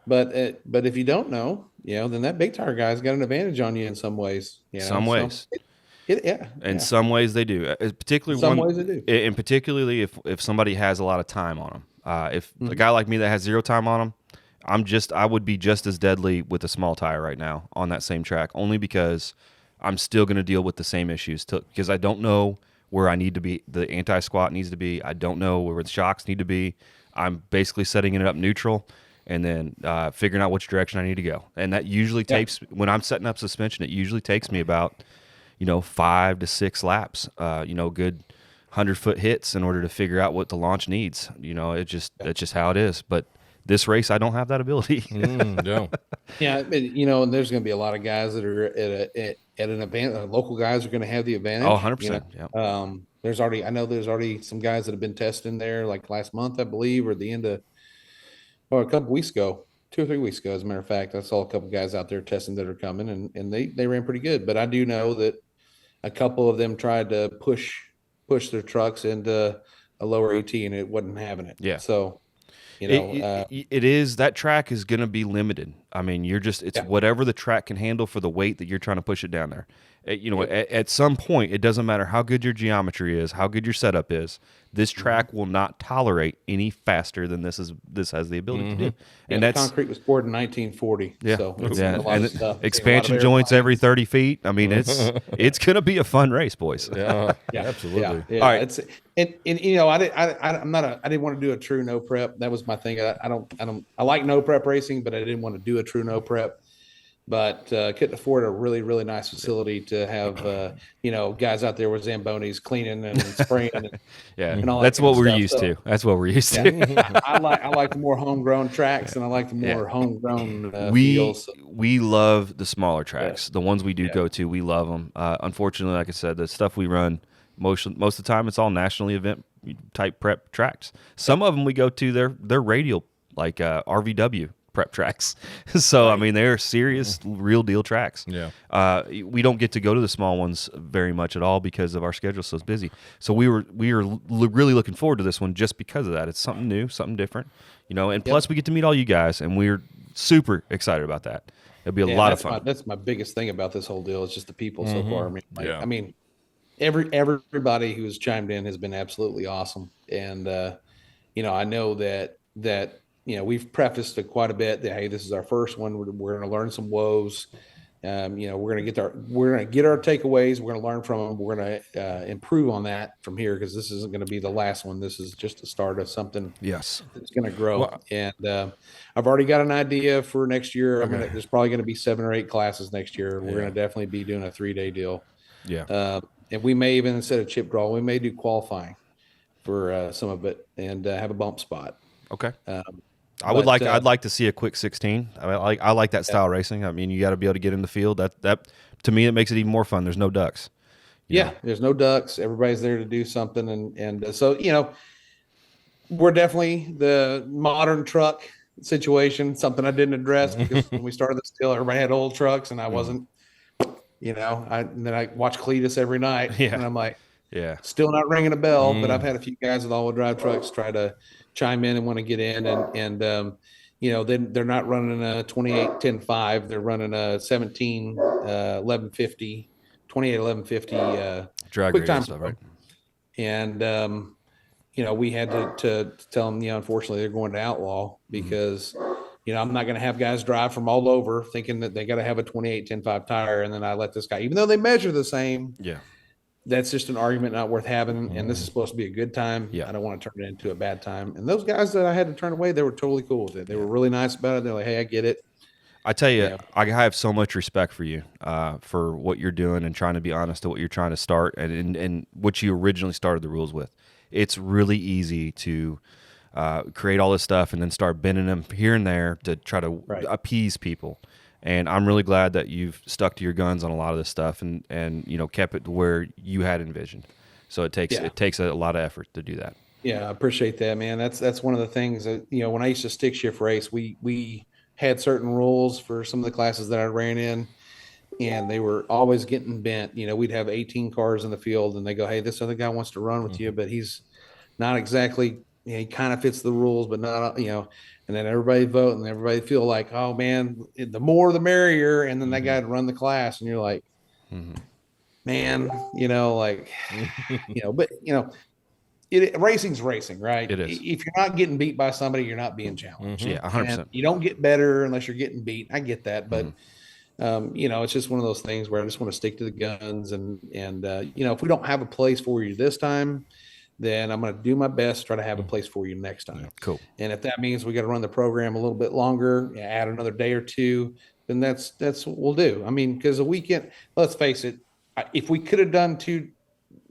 But if you don't know, you know, then that big tire guy's got an advantage on you in some ways. You know? Some ways. In some ways they do. Particularly some ways they do. And particularly if somebody has a lot of time on them. If a guy like me that has zero time on them, I would be just as deadly with a small tire right now on that same track, only because I'm still going to deal with the same issues because I don't know where I need to be. The anti-squat needs to be. I don't know where the shocks need to be. I'm basically setting it up neutral and then figuring out which direction I need to go. And that usually takes, when I'm setting up suspension, it usually takes me about, 5 to 6 laps, good 100-foot hits in order to figure out what the launch needs. That's just how it is. But this race, I don't have that ability. No. Yeah, and there's going to be a lot of guys that are at an advantage. Local guys are going to have the advantage. Oh, 100%. Yeah. I know there's already some guys that have been testing there, like last month, I believe, or the end of, a couple weeks ago, 2 or 3 weeks ago, as a matter of fact. I saw a couple guys out there testing that are coming, and they ran pretty good. But I do know that a couple of them tried to push their trucks into a lower AT, and it wasn't having it. Yeah. So, it is, that track is going to be limited. I mean, it's whatever the track can handle for the weight that you're trying to push it down there. At some point, it doesn't matter how good your geometry is, how good your setup is. This track will not tolerate any faster than this has the ability to do. And that's concrete was poured in 1940. Yeah, so a lot of stuff. Expansion joints every 30 feet. I mean, it's going to be a fun race, boys. Yeah, absolutely. Yeah. All right. I didn't want to do a true no prep. That was was my thing. I like no prep racing, but I didn't want to do a true no prep. But couldn't afford a really, really nice facility to have, guys out there with Zambonis cleaning and spraying. And all that's that kind what of we're stuff. used to. That's what we're used Yeah, to. I like the more homegrown tracks, and I like the more homegrown feels. We love the smaller tracks, the ones we do go to. We love them. Unfortunately, like I said, the stuff we run most of the time, it's all nationally event type prep tracks. Some of them we go to, they're radial, like RVW prep tracks. So I mean, they're serious, real deal tracks. Yeah. We don't get to go to the small ones very much at all because of our schedule so busy. So we were really looking forward to this one just because of that. It's something new, something different, and plus we get to meet all you guys, and we're super excited about that. It'll be a lot of fun. That's my biggest thing about this whole deal is just the people so far. I mean, everybody who's chimed in has been absolutely awesome, and I know that we've prefaced it quite a bit that, hey, this is our first one. We're going to learn some woes. We're going to get our takeaways. We're going to learn from them. We're going to improve on that from here, because this isn't going to be the last one. This is just the start of something. Yes, it's going to grow. Well, and I've already got an idea for next year. There's probably going to be 7 or 8 classes next year. We're going to definitely be doing a 3-day deal. Yeah, and we may even, instead of chip draw, we may do qualifying for some of it and have a bump spot. Okay. I'd like to see a quick 16. I like that style racing. I mean, you got to be able to get in the field. That to me, it makes it even more fun. There's no ducks. There's no ducks. Everybody's there to do something, and so we're definitely the modern truck situation. Something I didn't address because when we started this deal, everybody had old trucks, and I wasn't. And then I watch Cletus every night, and I'm like, still not ringing a bell. But I've had a few guys with all-wheel drive trucks try to chime in and want to get in, and then they're not running a 28-10-5. They're running a 17 1150, 28 1150 drag quick time stuff, right? And we had to tell them, unfortunately, they're going to Outlaw because I'm not going to have guys drive from all over thinking that they got to have a 28-10-5 tire, and then I let this guy, even though they measure the same. Yeah. That's just an argument not worth having, and this is supposed to be a good time. I don't want to turn it into a bad time. And those guys that I had to turn away, they were totally cool with it. They were really nice about it. They're like, hey, I get it. I tell you, I have so much respect for you for what you're doing and trying to be honest to what you're trying to start and what you originally started the rules with. It's really easy to create all this stuff and then start bending them here and there to try to appease people. And I'm really glad that you've stuck to your guns on a lot of this stuff and kept it to where you had envisioned. So it takes a lot of effort to do that. Yeah, I appreciate that, man. That's one of the things that, when I used to stick shift race, we had certain rules for some of the classes that I ran in, and they were always getting bent. We'd have 18 cars in the field, and they go, hey, this other guy wants to run with you, but he's not exactly, he kind of fits the rules, but not, and then everybody vote and everybody feel like, oh man, the more the merrier. And then that guy would run the class, and you're like, man, but racing's racing, right? It is. If you're not getting beat by somebody, you're not being challenged. Yeah, 100%. And you don't get better unless you're getting beat. I get that, but it's just one of those things where I just want to stick to the guns, and if we don't have a place for you this time, then I'm going to do my best to try to have a place for you next time. Cool. And if that means we got to run the program a little bit longer, add another day or two, then that's what we'll do. I mean, because a weekend, let's face it, if we could have done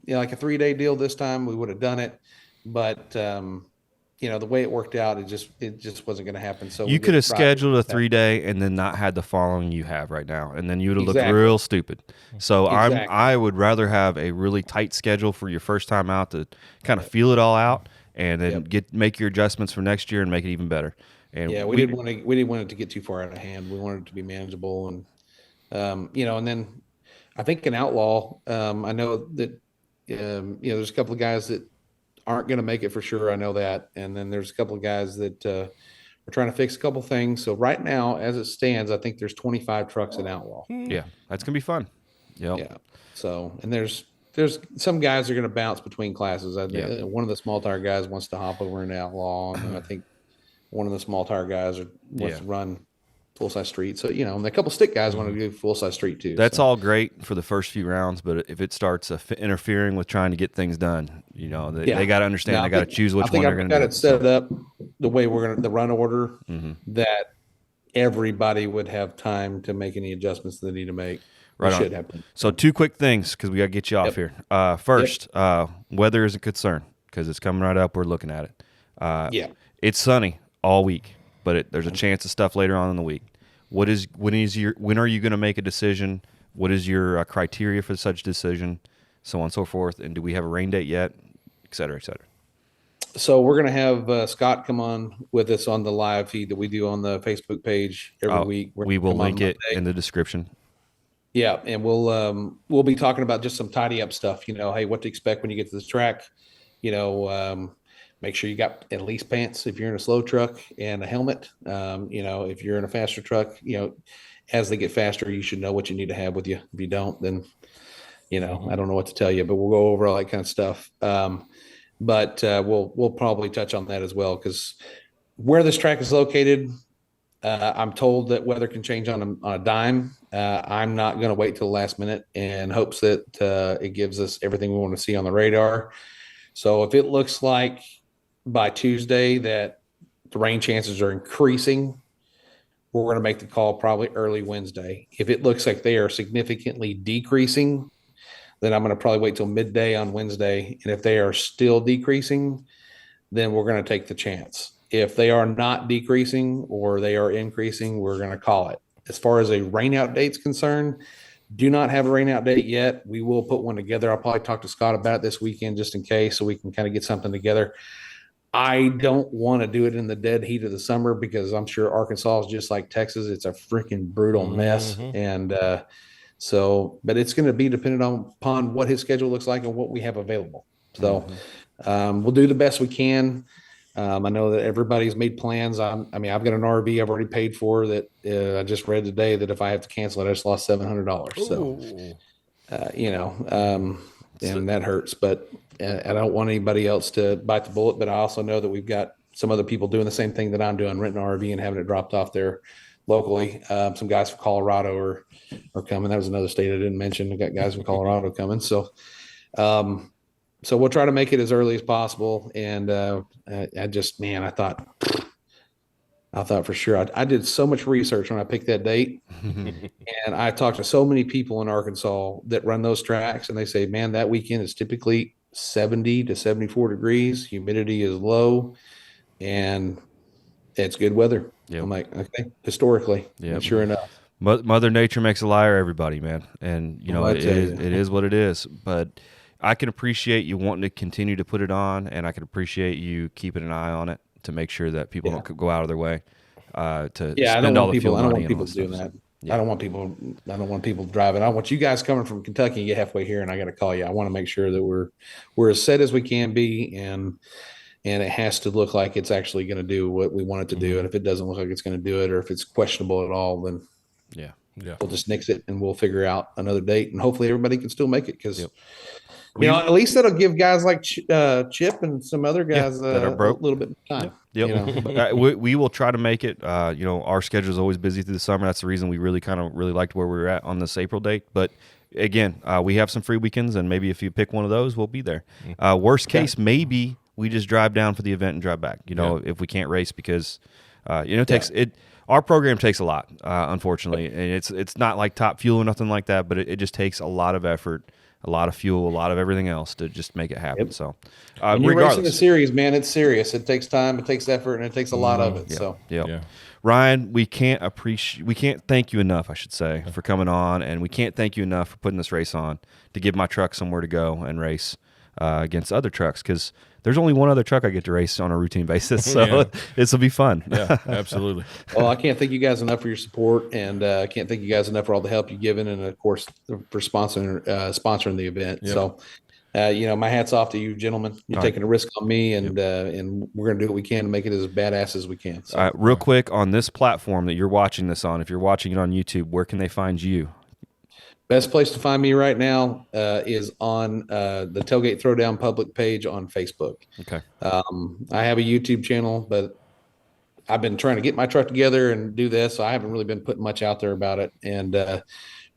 like a 3-day deal this time, we would have done it. But the way it worked out, it just wasn't going to happen. So you could have scheduled a 3-day and then not had the following you have right now, and then you would have looked real stupid. So I would rather have a really tight schedule for your first time out to kind of feel it all out, and then make your adjustments for next year and make it even better. And we didn't want it to get too far out of hand. We wanted it to be manageable, and and then I think in Outlaw, I know that there's a couple of guys that aren't going to make it for sure. I know that. And then there's a couple of guys that are trying to fix a couple things. So right now, as it stands, I think there's 25 trucks in Outlaw. Yeah, that's going to be fun. Yep. Yeah. So, and there's some guys that are going to bounce between classes. One of the small tire guys wants to hop over into Outlaw, and I think one of the small tire guys wants to run full size street. So, and a couple stick guys want to do full size street too. That's all great for the first few rounds, but if it starts interfering with trying to get things done, they got to understand. They got to choose which one they're going to do. I think I've got it set up the way the run order that everybody would have time to make any adjustments they need to make. Right on. Should happen. So 2 quick things because we got to get you off here. First, weather is a concern because it's coming right up. We're looking at it. It's sunny all week, but there's a chance of stuff later on in the week. When are you going to make a decision? What is your criteria for such decision? So on and so forth. And do we have a rain date yet? Et cetera, et cetera. So we're going to have Scott come on with us on the live feed that we do on the Facebook page every week. We will link it in the description. Yeah, and we'll be talking about just some tidy up stuff. Hey, what to expect when you get to the track. Make sure you got at least pants if you're in a slow truck and a helmet. If you're in a faster truck, as they get faster, you should know what you need to have with you. If you don't, then I don't know what to tell you. But we'll go over all that kind of stuff. But we'll probably touch on that as well because where this track is located, I'm told that weather can change on a dime. I'm not going to wait till the last minute in hopes that it gives us everything we want to see on the radar. So if it looks like by Tuesday that the rain chances are increasing, we're going to make the call probably early Wednesday. If it looks like they are significantly decreasing, then I'm going to probably wait till midday on Wednesday. And if they are still decreasing, then we're going to take the chance. If they are not decreasing or they are increasing, we're going to call it. As far as a rainout date's concerned, do not have a rainout date yet. We will put one together. I'll probably talk to Scott about it this weekend just in case so we can kind of get something together. I don't want to do it in the dead heat of the summer because I'm sure Arkansas is just like Texas. It's a freaking brutal mess. And but it's going to be dependent upon what his schedule looks like and what we have available. So we'll do the best we can. I know that everybody's made plans. I've got an RV I've already paid for that. I just read today that if I have to cancel it, I just lost $700. So, and that hurts, but I don't want anybody else to bite the bullet, but I also know that we've got some other people doing the same thing that I'm doing, renting an RV and having it dropped off there locally. Some guys from Colorado are coming. That was another state I didn't mention. I got guys from Colorado coming. So we'll try to make it as early as possible. And I thought for sure. I did so much research when I picked that date, and I talked to so many people in Arkansas that run those tracks, and they say, man, that weekend is typically 70 to 74 degrees. Humidity is low, and it's good weather. Yep. I'm like, okay, historically, sure enough. Mother Nature makes a liar, everybody, man. And, it is what it is. But I can appreciate you wanting to continue to put it on, and I can appreciate you keeping an eye on it to make sure that people don't go out of their way to spend all the fuel money. I don't want people doing that. Yeah. I don't want people driving. I want you guys coming from Kentucky and get halfway here and I got to call you. I want to make sure that we're as set as we can be, and it has to look like it's actually going to do what we want it to do. And if it doesn't look like it's going to do it, or if it's questionable at all, then we'll just nix it and we'll figure out another date, and hopefully everybody can still make it because at least that'll give guys like Chip and some other guys that are broke a little bit of time. We will try to make it. Our schedule is always busy through the summer. That's the reason we really liked where we were at on this April date. But again, we have some free weekends, and maybe if you pick one of those, we'll be there. Worst case, maybe we just drive down for the event and drive back. If we can't race because it takes it. Our program takes a lot, unfortunately, and it's not like top fuel or nothing like that. But it just takes a lot of effort, a lot of fuel, a lot of everything else to just make it happen. So, when you're racing a series, man, it's serious. It takes time, it takes effort, and it takes a lot of it. Ryan, we can't thank you enough, I should say, for coming on, and we can't thank you enough for putting this race on to give my truck somewhere to go and race against other trucks, because there's only one other truck I get to race on a routine basis, so this will be fun. Yeah, absolutely. Well, I can't thank you guys enough for your support, and I can't thank you guys enough for all the help you've given, and of course for sponsoring the event. Yep. So, my hat's off to you, gentlemen. You're taking a risk on me, and we're going to do what we can to make it as badass as we can. So. All right, real quick, on this platform that you're watching this on, if you're watching it on YouTube, where can they find you? Best place to find me right now is on the Tailgate Throwdown public page on Facebook. Okay. I have a YouTube channel, but I've been trying to get my truck together and do this. So I haven't really been putting much out there about it. And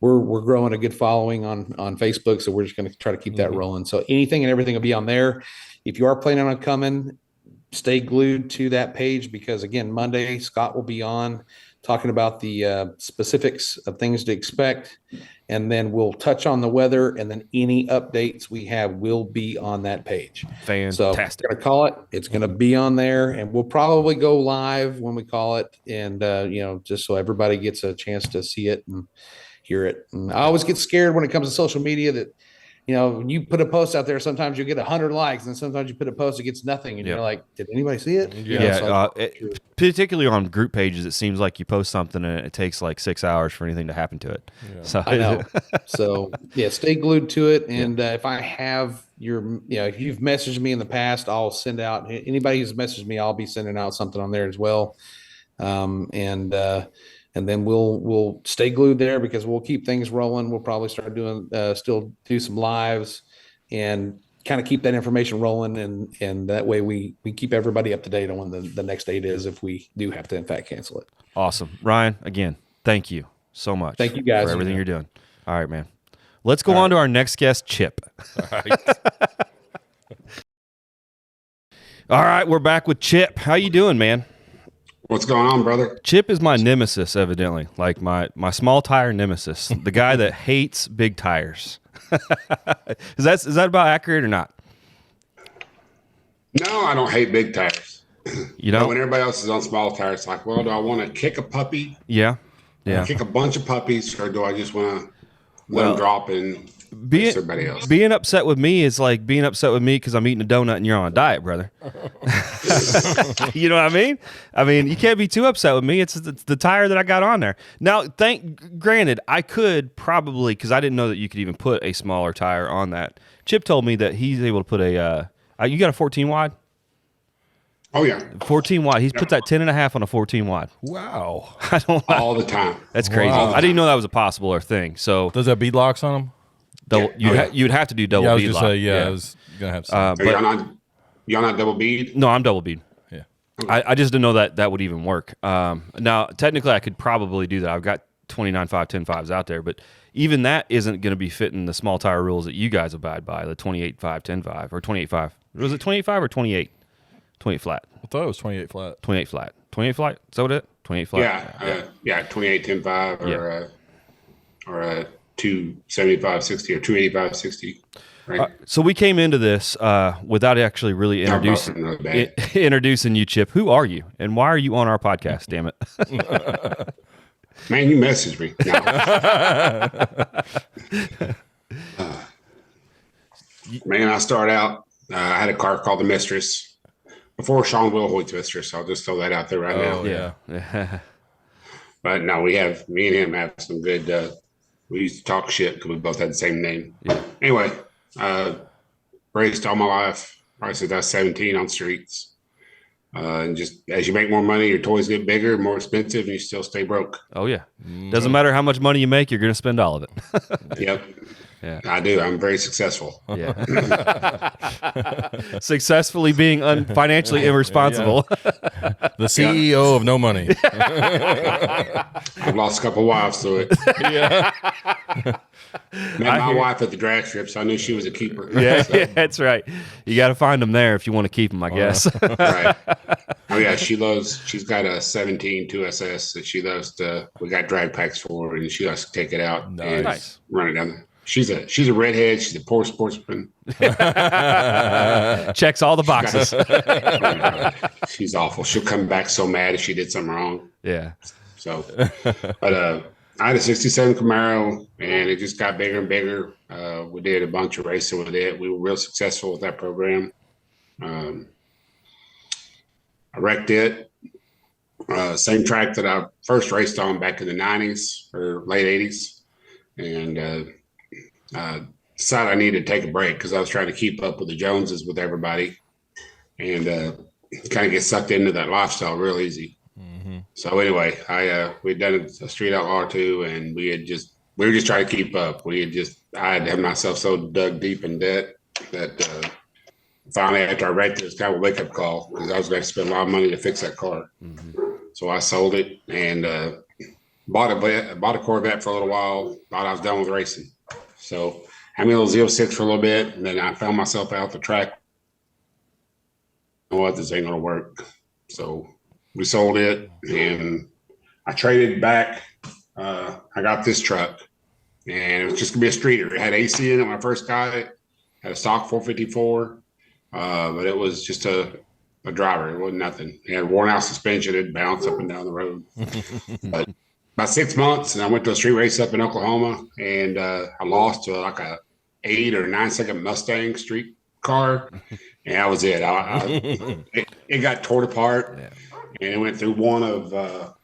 we're growing a good following on Facebook. So we're just going to try to keep that rolling. So anything and everything will be on there. If you are planning on coming, stay glued to that page, because again, Monday, Scott will be on talking about the specifics of things to expect. And then we'll touch on the weather, and then any updates we have will be on that page. Fantastic. So we're going to call it. It's going to be on there, and we'll probably go live when we call it. And, just so everybody gets a chance to see it and hear it. And I always get scared when it comes to social media that, when you put a post out there, sometimes you get 100 likes, and sometimes you put a post that gets nothing, and you're like, did anybody see it? Particularly on group pages, it seems like you post something and it takes like 6 hours for anything to happen to it. Yeah. So I know. So stay glued to it. And if I have if you've messaged me in the past, I'll send out anybody who's messaged me. I'll be sending out something on there as well. And then we'll stay glued there, because we'll keep things rolling. We'll probably start doing still do some lives and kind of keep that information rolling, and that way we keep everybody up to date on when the next date is, if we do have to in fact cancel it. Awesome. Ryan, again, thank you so much. Thank you guys for everything you're doing. All right, man. Let's go on to our next guest, Chip. All right. All right, we're back with Chip. How you doing, man? What's going on, brother? Chip is my nemesis, evidently, like my small tire nemesis, the guy that hates big tires. Is that about accurate or not? No, I don't hate big tires. You know, when everybody else is on small tires, it's like, well, do I want to kick a puppy? Yeah. Kick a bunch of puppies, or do I just want to let them drop and everybody else? Being upset with me is like being upset with me because I'm eating a donut and you're on a diet, brother. You know what I mean? I mean, you can't be too upset with me. It's the tire that I got on there. Now, granted, I could probably, because I didn't know that you could even put a smaller tire on that. Chip told me that he's able to put you got a 14 wide? Oh, yeah. 14 wide. He's put that 10.5 on a 14 wide. Wow. I don't all the time. That's crazy. Wow. I didn't know that was a possible or thing. So does that bead locks on them? You'd have to do double bead lock. I was gonna have some. Y'all not double bead? No, I'm double bead. Yeah. I just didn't know that would even work. Now, technically, I could probably do that. I've got 29.5, 10.5s out there, but even that isn't going to be fitting the small tire rules that you guys abide by, the 28.5, 10.5, or 28.5. Was it 28.5 or 28? 28 flat. I thought it was 28 flat. 28 flat. 28 flat? Is that what it? 28 flat? Yeah, 28, 10.5, or a 275, 60, or 285, 60. Right. So we came into this without actually really introducing you, Chip. Who are you, and why are you on our podcast? Damn it! Man, you messaged me. Man, I started out. I had a car called the Mistress before Sean Wilhoit's Mistress. I'll just throw that out there right now. Yeah. But no, me and him have some good. We used to talk shit because we both had the same name. Yeah. Anyway, raced all my life, probably since I was 17 on streets. And just as you make more money, your toys get bigger, more expensive, and you still stay broke. Oh, yeah. Doesn't matter how much money you make, you're going to spend all of it. Yep. Yeah. I do. I'm very successful. Yeah. Successfully being financially irresponsible. The CEO of no money. I've lost a couple wives to it. Yeah. Met my wife at the drag strip, so I knew she was a keeper. Yeah, that's right. You got to find them there if you want to keep them, I guess. Right. Oh, yeah. She's got a 17 2SS that she loves we got drag packs for her, and she likes to take it out and run it down there. She's a redhead. She's a poor sportsman. Checks all the boxes. She's awful. She'll come back so mad if she did something wrong. Yeah. So, but I had a 67 Camaro, and it just got bigger and bigger. We did a bunch of racing with it. We were real successful with that program. I wrecked it. Same track that I first raced on back in the 90s or late 80s. And decided I needed to take a break because I was trying to keep up with the Joneses with everybody, and kind of get sucked into that lifestyle real easy. Mm-hmm. So anyway, we'd done a street outlaw too, and we were just trying to keep up. I had to have myself so dug deep in debt that finally, after I wrecked it, it's kind of a wake up call because I was going to spend a lot of money to fix that car. So I sold it and bought a Corvette for a little while. Thought I was done with racing. So had me a little Z06 for a little bit, and then I found myself out the track. You know what? This ain't going to work. So we sold it, and I traded back. I got this truck, and it was just going to be a streeter. It had AC in it when I first got it. Had a stock 454, but it was just a driver. It wasn't nothing. It had worn out suspension. It bounced up and down the road. But about 6 months, and I went to a street race up in Oklahoma, and I lost to like a 8 or 9 second Mustang street car, and that was it. It got torn apart, and it went through one of.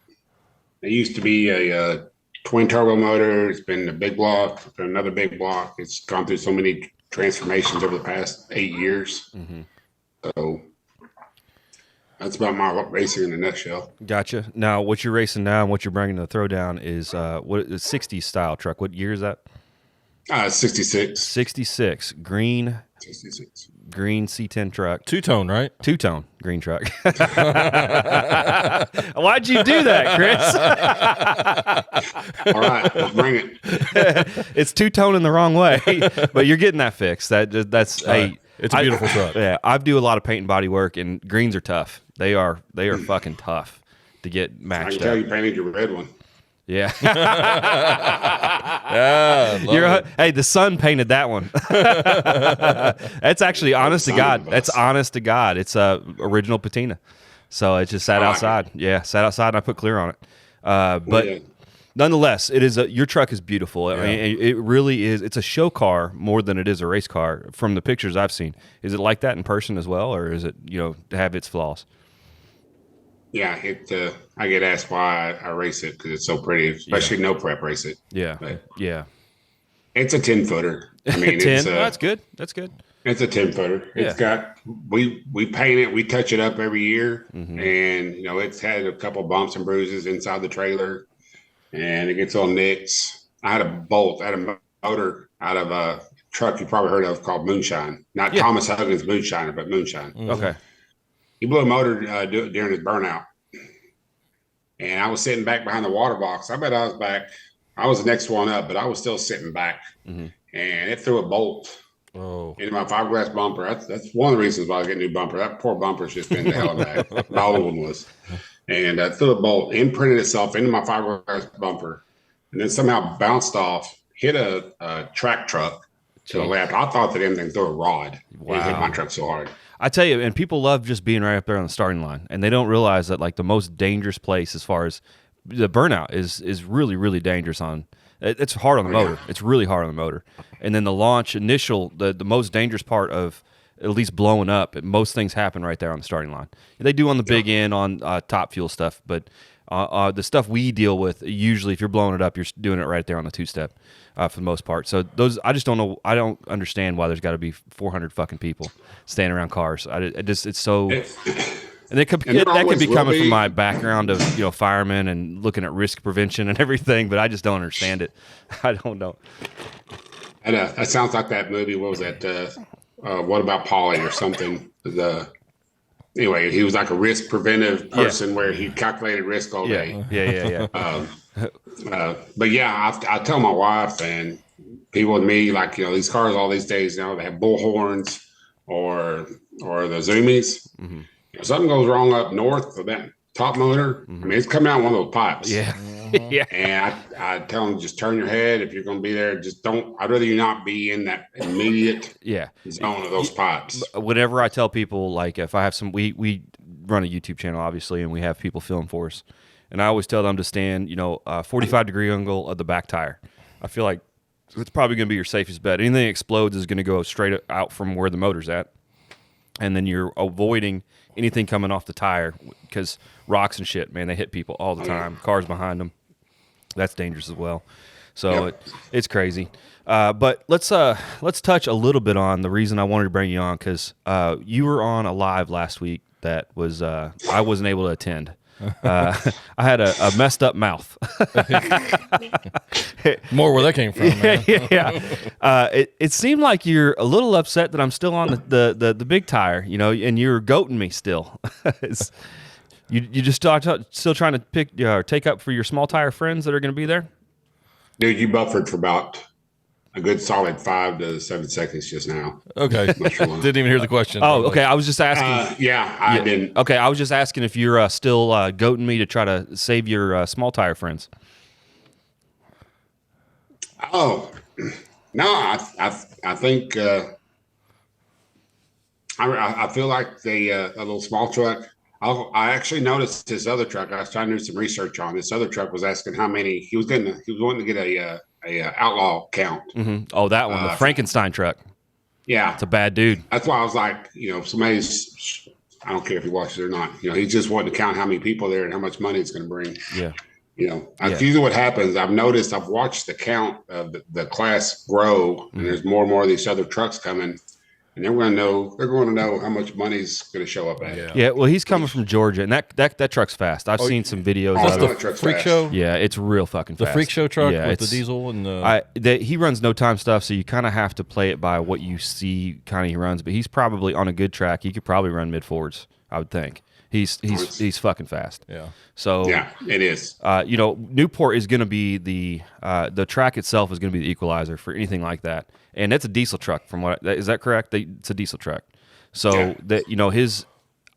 It used to be a twin turbo motor. It's been a big block, been another big block. It's gone through so many transformations over the past 8 years. So that's about my racing in a nutshell. Gotcha. Now, what you're racing now and what you're bringing to the Throwdown is what 60s style truck. What year is that? 66. 66 green. 66. Green C10 truck. Two-tone, right? Two-tone green truck. Why'd you do that, Chris? All right, let's bring it. It's two-tone in the wrong way, but you're getting that fixed. That's it's a beautiful truck. Yeah, I do a lot of paint and body work, and greens are tough. They are fucking tough to get matched I can up. tell you painted your red one. Yeah. Yeah. Hey, the sun painted that one. That's actually honest to God. That's honest to God. It's original patina. So it just sat outside. Yeah, sat outside and I put clear on it. But nonetheless, it is your truck is beautiful. I mean, it really is. It's a show car more than it is a race car from the pictures I've seen. Is it like that in person as well, or is it, to have its flaws? Yeah, I get asked why I race it because it's so pretty, especially no prep race it. Yeah, but yeah. It's a 10-footer. I mean, 10. That's good. That's good. It's a 10-footer. Yeah. It's got we paint it, we touch it up every year, and it's had a couple bumps and bruises inside the trailer, and it gets all nicks. I had a motor out of a truck you probably heard of called Moonshine, not Thomas Huggins Moonshiner, but Moonshine. Okay. He blew a motor during his burnout. And I was sitting back behind the water box. I bet I was back. I was the next one up, but I was still sitting back. And it threw a bolt into my fiberglass bumper. That's one of the reasons why I was getting a new bumper. That poor bumper's just been the hell of a bad. The old one was. And I threw a bolt, imprinted itself into my fiberglass bumper, and then somehow bounced off, hit a track truck to the left. I thought that anything threw a rod. Wow. It hit my truck so hard. I tell you, and people love just being right up there on the starting line, and they don't realize that like the most dangerous place as far as the burnout is really, really dangerous on. It's hard on the motor. It's really hard on the motor, and then the launch the most dangerous part of at least blowing up. Most things happen right there on the starting line. They do on the big end on top fuel stuff, but the stuff we deal with usually, if you're blowing it up, you're doing it right there on the two-step. For the most part. So those, I just don't know. I don't understand why there's got to be 400 fucking people standing around cars. It's so, and that could be coming from my background of firemen and looking at risk prevention and everything, but I just don't understand it. I don't know. And that sounds like that movie. What was that? What About Polly or something? Anyway, he was like a risk preventive person where he calculated risk all day. Yeah. But yeah, I tell my wife and people with me, like, these cars all these days now, they have bull horns or the zoomies. If something goes wrong up north of that top motor, I mean, it's coming out one of those pipes. Yeah. And I tell them, just turn your head. If you're going to be there, just don't. I'd rather you not be in that immediate zone of those pipes. Whenever I tell people, like, if I have we run a YouTube channel, obviously, and we have people film for us. And I always tell them to stand, 45-degree angle of the back tire. I feel like it's probably going to be your safest bet. Anything that explodes is going to go straight out from where the motor's at. And then you're avoiding anything coming off the tire because rocks and shit, man, they hit people all the time. Cars behind them. That's dangerous as well. So it's crazy. But let's touch a little bit on the reason I wanted to bring you on because you were on a live last week that was I wasn't able to attend. I had a messed up mouth. More where that came from, man. Yeah. It seemed like you're a little upset that I'm still on the big tire, and you're goating me still. You just still trying to pick or take up for your small tire friends that are going to be there? Dude, you buffered for about a good solid 5 to 7 seconds just now. Okay. Didn't even hear the question. Oh, okay. I was just asking. I didn't. Okay, I was just asking if you're still goating me to try to save your small tire friends. Oh, no, I think I feel like a little small truck. I actually noticed this other truck. I was trying to do some research on this other truck. Was asking how many he was wanting to get a Outlaw count. Mm-hmm. Oh, that one, the Frankenstein truck. Yeah, it's a bad dude. That's why I was like, somebody's. I don't care if he watches it or not. He's just wanting to count how many people there and how much money it's going to bring. Yeah. That's usually what happens. I've watched the count of the class grow, and there's more and more of these other trucks coming. And they're going to know how much money's going to show up at. Yeah. Well, he's coming from Georgia, and that truck's fast. I've seen some videos. That's the freak show. Yeah, it's real fucking fast. The freak show truck with the diesel and he runs no time stuff, so you kind of have to play it by what you see. Kind of he runs, but he's probably on a good track. He could probably run mid forwards, I would think. He's fucking fast. Yeah. So yeah, it is. Newport is going to be the track itself is going to be the equalizer for anything like that. And it's a diesel truck. Is that correct? It's a diesel truck. So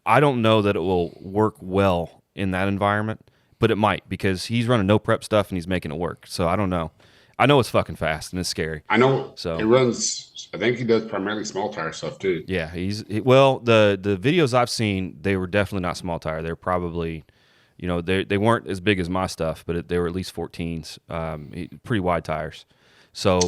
I don't know that it will work well in that environment, but it might because he's running no prep stuff and he's making it work. So I don't know. I know it's fucking fast and it's scary. I know. So it runs. I think he does primarily small tire stuff too. Yeah, the videos I've seen, they were definitely not small tire. They're probably, they weren't as big as my stuff, but they were at least 14s, pretty wide tires. So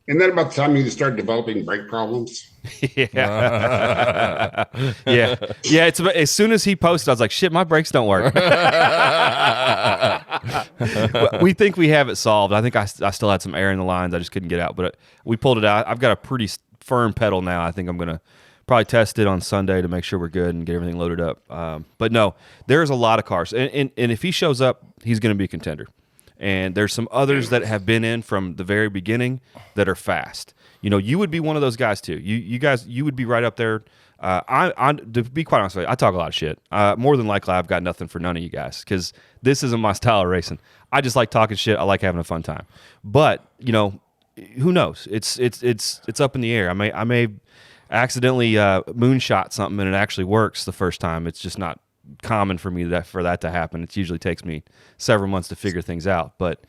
isn't that about the time you start developing brake problems? Yeah. Yeah. It's as soon as he posted, I was like, shit, my brakes don't work. We think we have it solved. I think I still had some air in the lines. I just couldn't get out, but we pulled it out. I've got a pretty firm pedal now. I think I'm going to probably test it on Sunday to make sure we're good and get everything loaded up. But no, there's a lot of cars. And if he shows up, he's going to be a contender. And there's some others that have been in from the very beginning that are fast. You would be one of those guys too. You guys, you would be right up there. To be quite honest with you, I talk a lot of shit. More than likely, I've got nothing for none of you guys because this isn't my style of racing. I just like talking shit. I like having a fun time. But who knows? It's up in the air. I may accidentally moonshot something and it actually works the first time. It's just not common for me for that to happen. It usually takes me several months to figure things out. But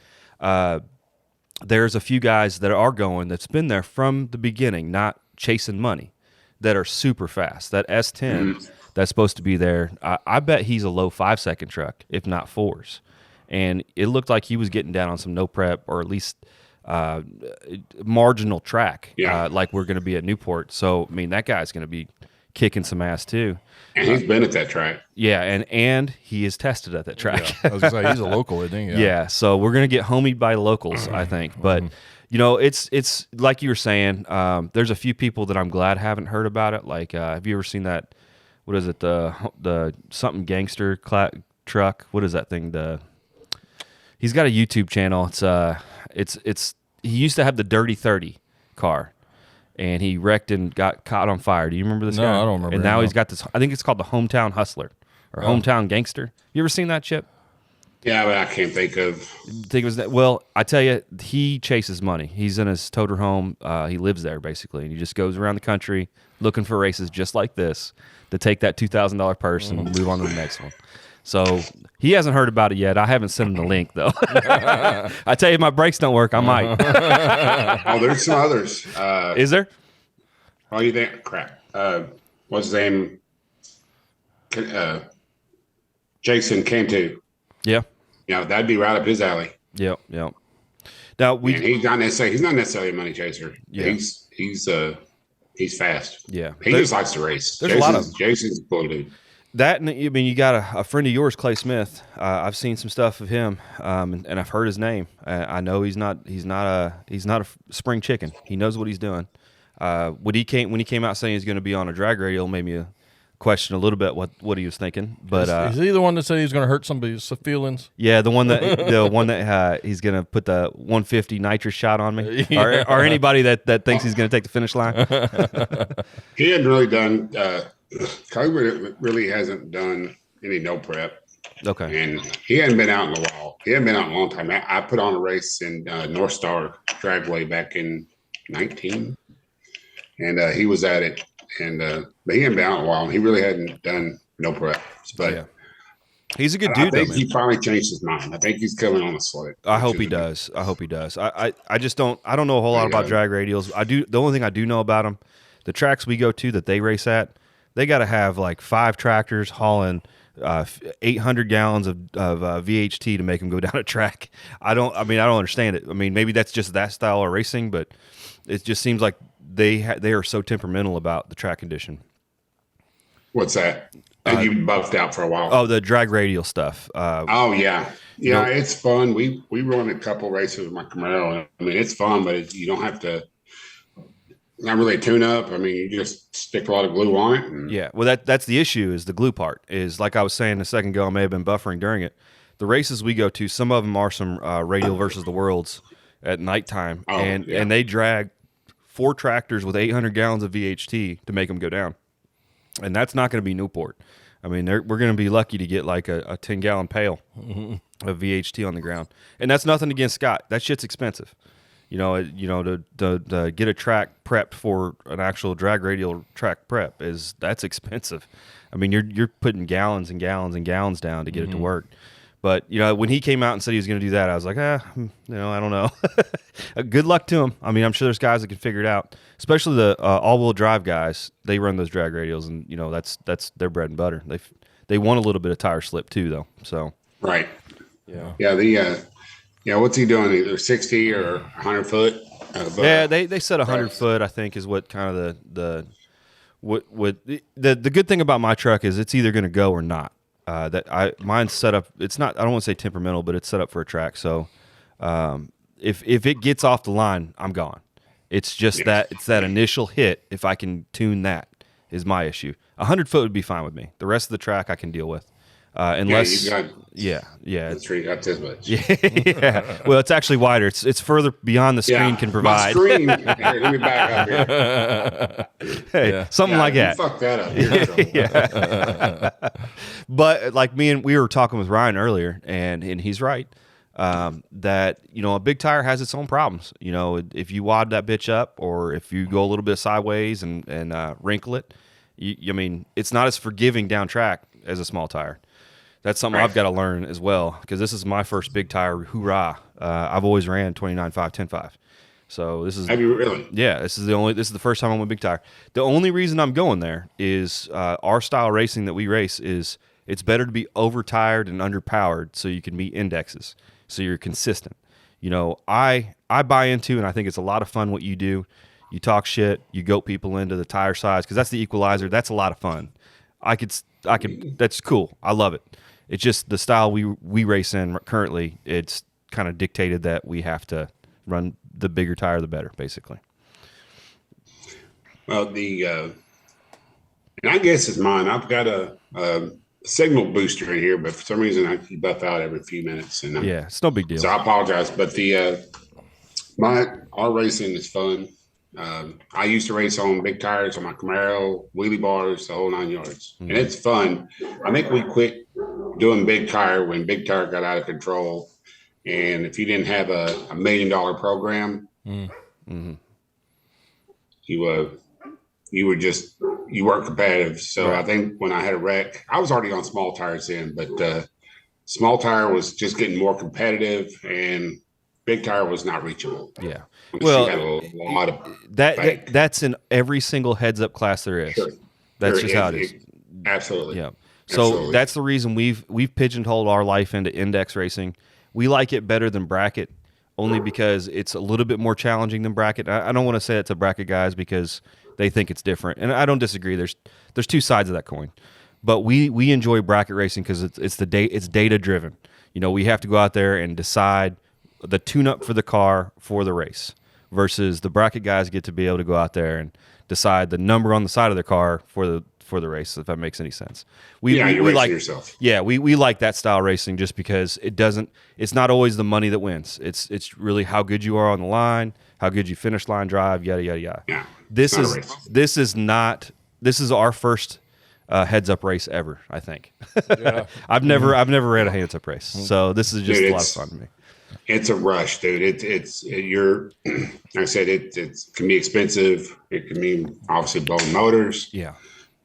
there's a few guys that are going that's been there from the beginning, not chasing money, that are super fast. That S10 that's supposed to be there, I bet he's a low 5-second truck, if not 4s. And it looked like he was getting down on some no prep or at least marginal track, like we're going to be at Newport. So, that guy's going to be kicking some ass too. And he's been at that track. Yeah, and he is tested at that track. Yeah. I was going to say, he's a local, isn't he? Yeah, so we're going to get homied by locals, I think. But, it's like you were saying, there's a few people that I'm glad haven't heard about it. Like, have you ever seen that, what is it, the something gangster truck? What is that thing? He's got a YouTube channel. He used to have the Dirty 30 car. And he wrecked and got caught on fire. Do you remember this guy? No, I don't remember. And now he's got this, I think it's called the Hometown Hustler or Hometown Gangster. You ever seen that, Chip? Yeah, but I can't think of. Think it was that. Well, I tell you, he chases money. He's in his toter home. He lives there, basically. And he just goes around the country looking for races just like this to take that $2,000 purse and move on to the next one. So he hasn't heard about it yet. I haven't sent him the link, though. I tell you, my brakes don't work. I might. Oh, there's some others. Is there? Oh, you think? Crap. What's his name? Jason Cantu. Yeah. That'd be right up his alley. Yep. Now he's not necessarily a money chaser. Yeah. He's fast. Yeah. He just likes to race. Jason's a cool dude. That, you got a friend of yours, Clay Smith. I've seen some stuff of him, and I've heard his name. I know he's not a spring chicken. He knows what he's doing. When he came out saying he's going to be on a drag radial, made me a question a little bit what he was thinking. But is he the one that said he's going to hurt somebody's feelings? yeah, the one that he's going to put the 150 nitrous shot on me, or anybody that thinks he's going to take the finish line. He hadn't really done. Kobe really hasn't done any no prep. Okay. And he hadn't been out in a while. He hadn't been out in a long time. I put on a race in North Star Dragway back in 19, and he was at it. And but he hadn't been out in a while. And he really hadn't done no prep. But yeah. He's a good dude. I think he finally changed his mind. I think he's coming on the sled. I hope he does. I just don't. I don't know a whole lot about drag radials. I do. The only thing I do know about them, the tracks we go to that they race at, they got to have like 5 tractors hauling 800 gallons of VHT to make them go down a track. I don't understand it. I mean, maybe that's just that style of racing, but it just seems like they are so temperamental about the track condition. What's that? You buffed out for a while. Oh, the drag radial stuff. Oh yeah, it's fun. We run a couple races with my Camaro. I mean, it's fun, but you don't have to. Not really a tune-up. I mean, you just stick a lot of glue on it. And yeah, well, that's the issue is the glue part. Is like I was saying a second ago, I may have been buffering during it. The races we go to, some of them are some Radial versus the Worlds at nighttime, and they drag 4 tractors with 800 gallons of VHT to make them go down. And that's not going to be Newport. I mean, we're going to be lucky to get like a 10-gallon pail of VHT on the ground. And that's nothing against Scott. That shit's expensive. To get a track prepped for an actual drag radial track prep that's expensive. I mean, you're putting gallons and gallons and gallons down to get it to work. But when he came out and said he was going to do that, I was like, I don't know. Good luck to him. I mean, I'm sure there's guys that can figure it out. Especially the all-wheel drive guys. They run those drag radials, and that's their bread and butter. They want a little bit of tire slip too, though. So right. Yeah. What's he doing? Either 60 or 100 foot? They said 100 foot, I think, is what kind of the good thing about my truck is it's either going to go or not. Mine's set up. It's not. I don't want to say temperamental, but it's set up for a track. So if it gets off the line, I'm gone. It's just that initial hit. If I can tune that, is my issue. 100 foot would be fine with me. The rest of the track I can deal with. Unless, That's true. You got this much. Yeah. Well, it's actually wider. It's further beyond the screen can provide. My screen. Here, let me back up here. Hey, something like that. Fuck that up. Yeah. But like we were talking with Ryan earlier, and he's right. That a big tire has its own problems. If you wad that bitch up, or if you go a little bit sideways and wrinkle it, it's not as forgiving down track as a small tire. That's something I've got to learn as well, because this is my first big tire. Hoorah! I've always ran 29.5, 10.5. So this is. Have you really? Yeah, this is the first time I'm a big tire. The only reason I'm going there is our style racing that we race is it's better to be overtired and underpowered so you can meet indexes, so you're consistent. I buy into, and I think it's a lot of fun what you do. You talk shit, you goat people into the tire size, because that's the equalizer. That's a lot of fun. I could. That's cool. I love it. It's just the style we race in currently. It's kind of dictated that we have to run the bigger tire, the better, basically. Well, and I guess it's mine. I've got a signal booster in here, but for some reason I keep buff out every few minutes. And it's no big deal. So I apologize, but our racing is fun. I used to race on big tires on my Camaro, wheelie bars, the whole 9 yards. And it's fun. I think we quit doing big tire when big tire got out of control. And if you didn't have a $1 million program, you weren't competitive. So I think when I had a wreck, I was already on small tires then, but small tire was just getting more competitive, and big tire was not reachable. Yeah. Well, had a lot of that's in every single heads up class there is. Sure. That's just how it is. Absolutely. Yeah. So that's the reason we've pigeonholed our life into index racing. We like it better than bracket, only because it's a little bit more challenging than bracket. I don't want to say it to bracket guys because they think it's different, and I don't disagree. There's two sides of that coin, but we enjoy bracket racing because it's data driven. We have to go out there and decide the tune-up for the car for the race, versus the bracket guys get to be able to go out there and decide the number on the side of their car for for the race, if that makes any sense. You're we racing like yourself. Yeah, we like that style racing just because it's not always the money that wins. It's really how good you are on the line, how good you finish line drive, yada yada yada. Yeah. This is our first heads up race ever, I think. Yeah. I've never ran a heads up race, so this is just a lot of fun to me. It's a rush, dude. You're like I said, it can be expensive. It can mean obviously blowing motors. Yeah.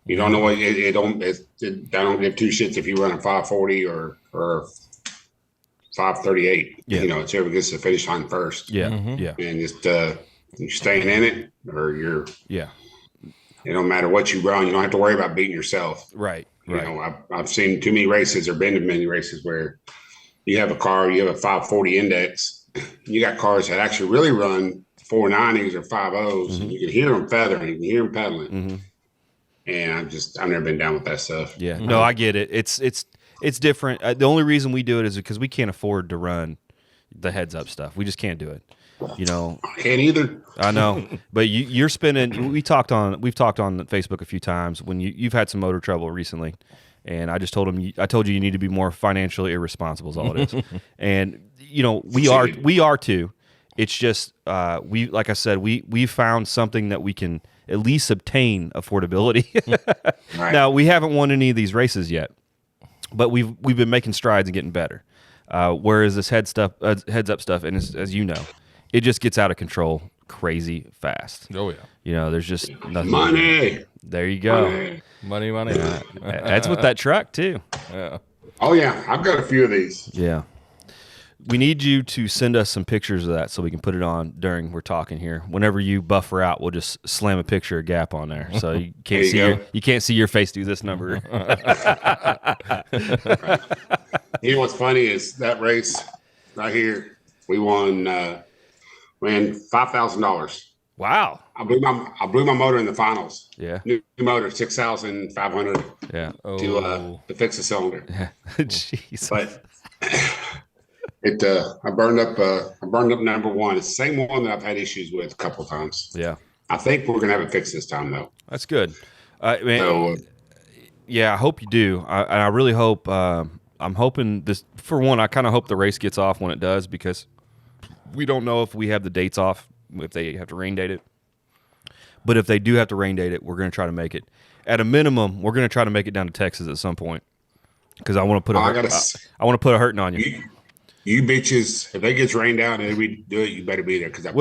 You don't know what I don't give two shits if you run a 540 or 538. Yeah. You know, it's whoever gets to the finish line first. Yeah. Yeah. And just you're staying in it or you're. Yeah. It don't matter what you run. You don't have to worry about beating yourself. Right. You know, I've seen too many races or been to many races where you have a car, you have a 540 index. You got cars that actually really run 490s or 50s. And you can hear them feathering, you can hear them pedaling. And I've never been down with that stuff. Yeah. No, I get it. It's different. The only reason we do it is because we can't afford to run the heads up stuff. We just can't do it. You know, I can't either. I know, but you're spending. We've talked on Facebook a few times when you've had some motor trouble recently, and I just told him. I told you need to be more financially irresponsible. Is all it is, and you know we are too. It's just like I said, we found something that we can at least obtain affordability. Right. Now we haven't won any of these races yet, but we've been making strides and getting better. Whereas this heads up stuff, and as you know, it just gets out of control crazy fast. Oh yeah. You know, there's just nothing. Money. There you go. Money. That's with that truck too. Yeah. Oh yeah, I've got a few of these. Yeah. We need you to send us some pictures of that so we can put it on during we're talking here. Whenever you buffer out, we'll just slam a picture of Gap on there, so you can't see your face do this number. You know what's funny is that race right here. We won $5,000. Wow. I blew my motor in the finals. Yeah. New motor, 6,500. Yeah. To fix the cylinder. Jeez. But I burned up number one. It's the same one that I've had issues with a couple times. Yeah. I think we're gonna have it fixed this time though. That's good. Yeah, I hope you do. I really hope. I'm hoping this. For one, I kind of hope the race gets off when it does, because we don't know if we have the dates off, if they have to rain date it. But if they do have to rain date it, we're going to try to make it. At a minimum, we're going to try to make it down to Texas at some point, because I want to put I want to put a hurting on you. You bitches, if it gets rained out and we do it, you better be there, because I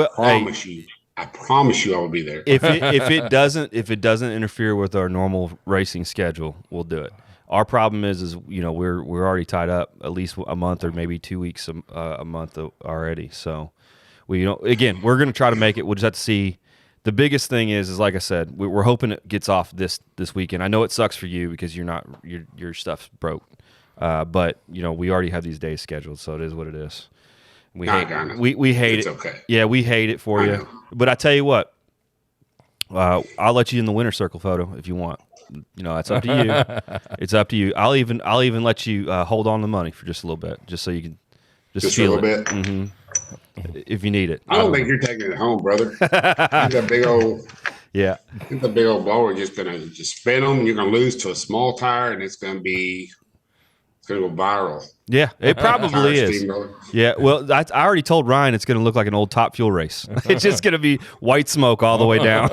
promise you I will be there. If it doesn't interfere with our normal racing schedule, we'll do it. Our problem is you know we're already tied up at least a month or maybe 2 weeks a month already. So we're going to try to make it. We'll just have to see. The biggest thing is like I said, we're hoping it gets off this weekend. I know it sucks for you because your stuff's broke, but you know we already have these days scheduled, so it is what it is. We hate it. Okay. Yeah, we hate it for you. But I tell you what, I'll let you in the winner's circle photo if you want. You know, that's up to you. It's up to you. I'll even let you hold on the money for just a little bit, just so you can just feel a little bit. Mm-hmm. If you need it. I don't think you're taking it home, brother. That big old blower just gonna spin them. You're gonna lose to a small tire, and it's gonna go viral. Yeah, it probably is. Yeah, well, I already told Ryan it's going to look like an old Top Fuel race. It's just going to be white smoke all the way down.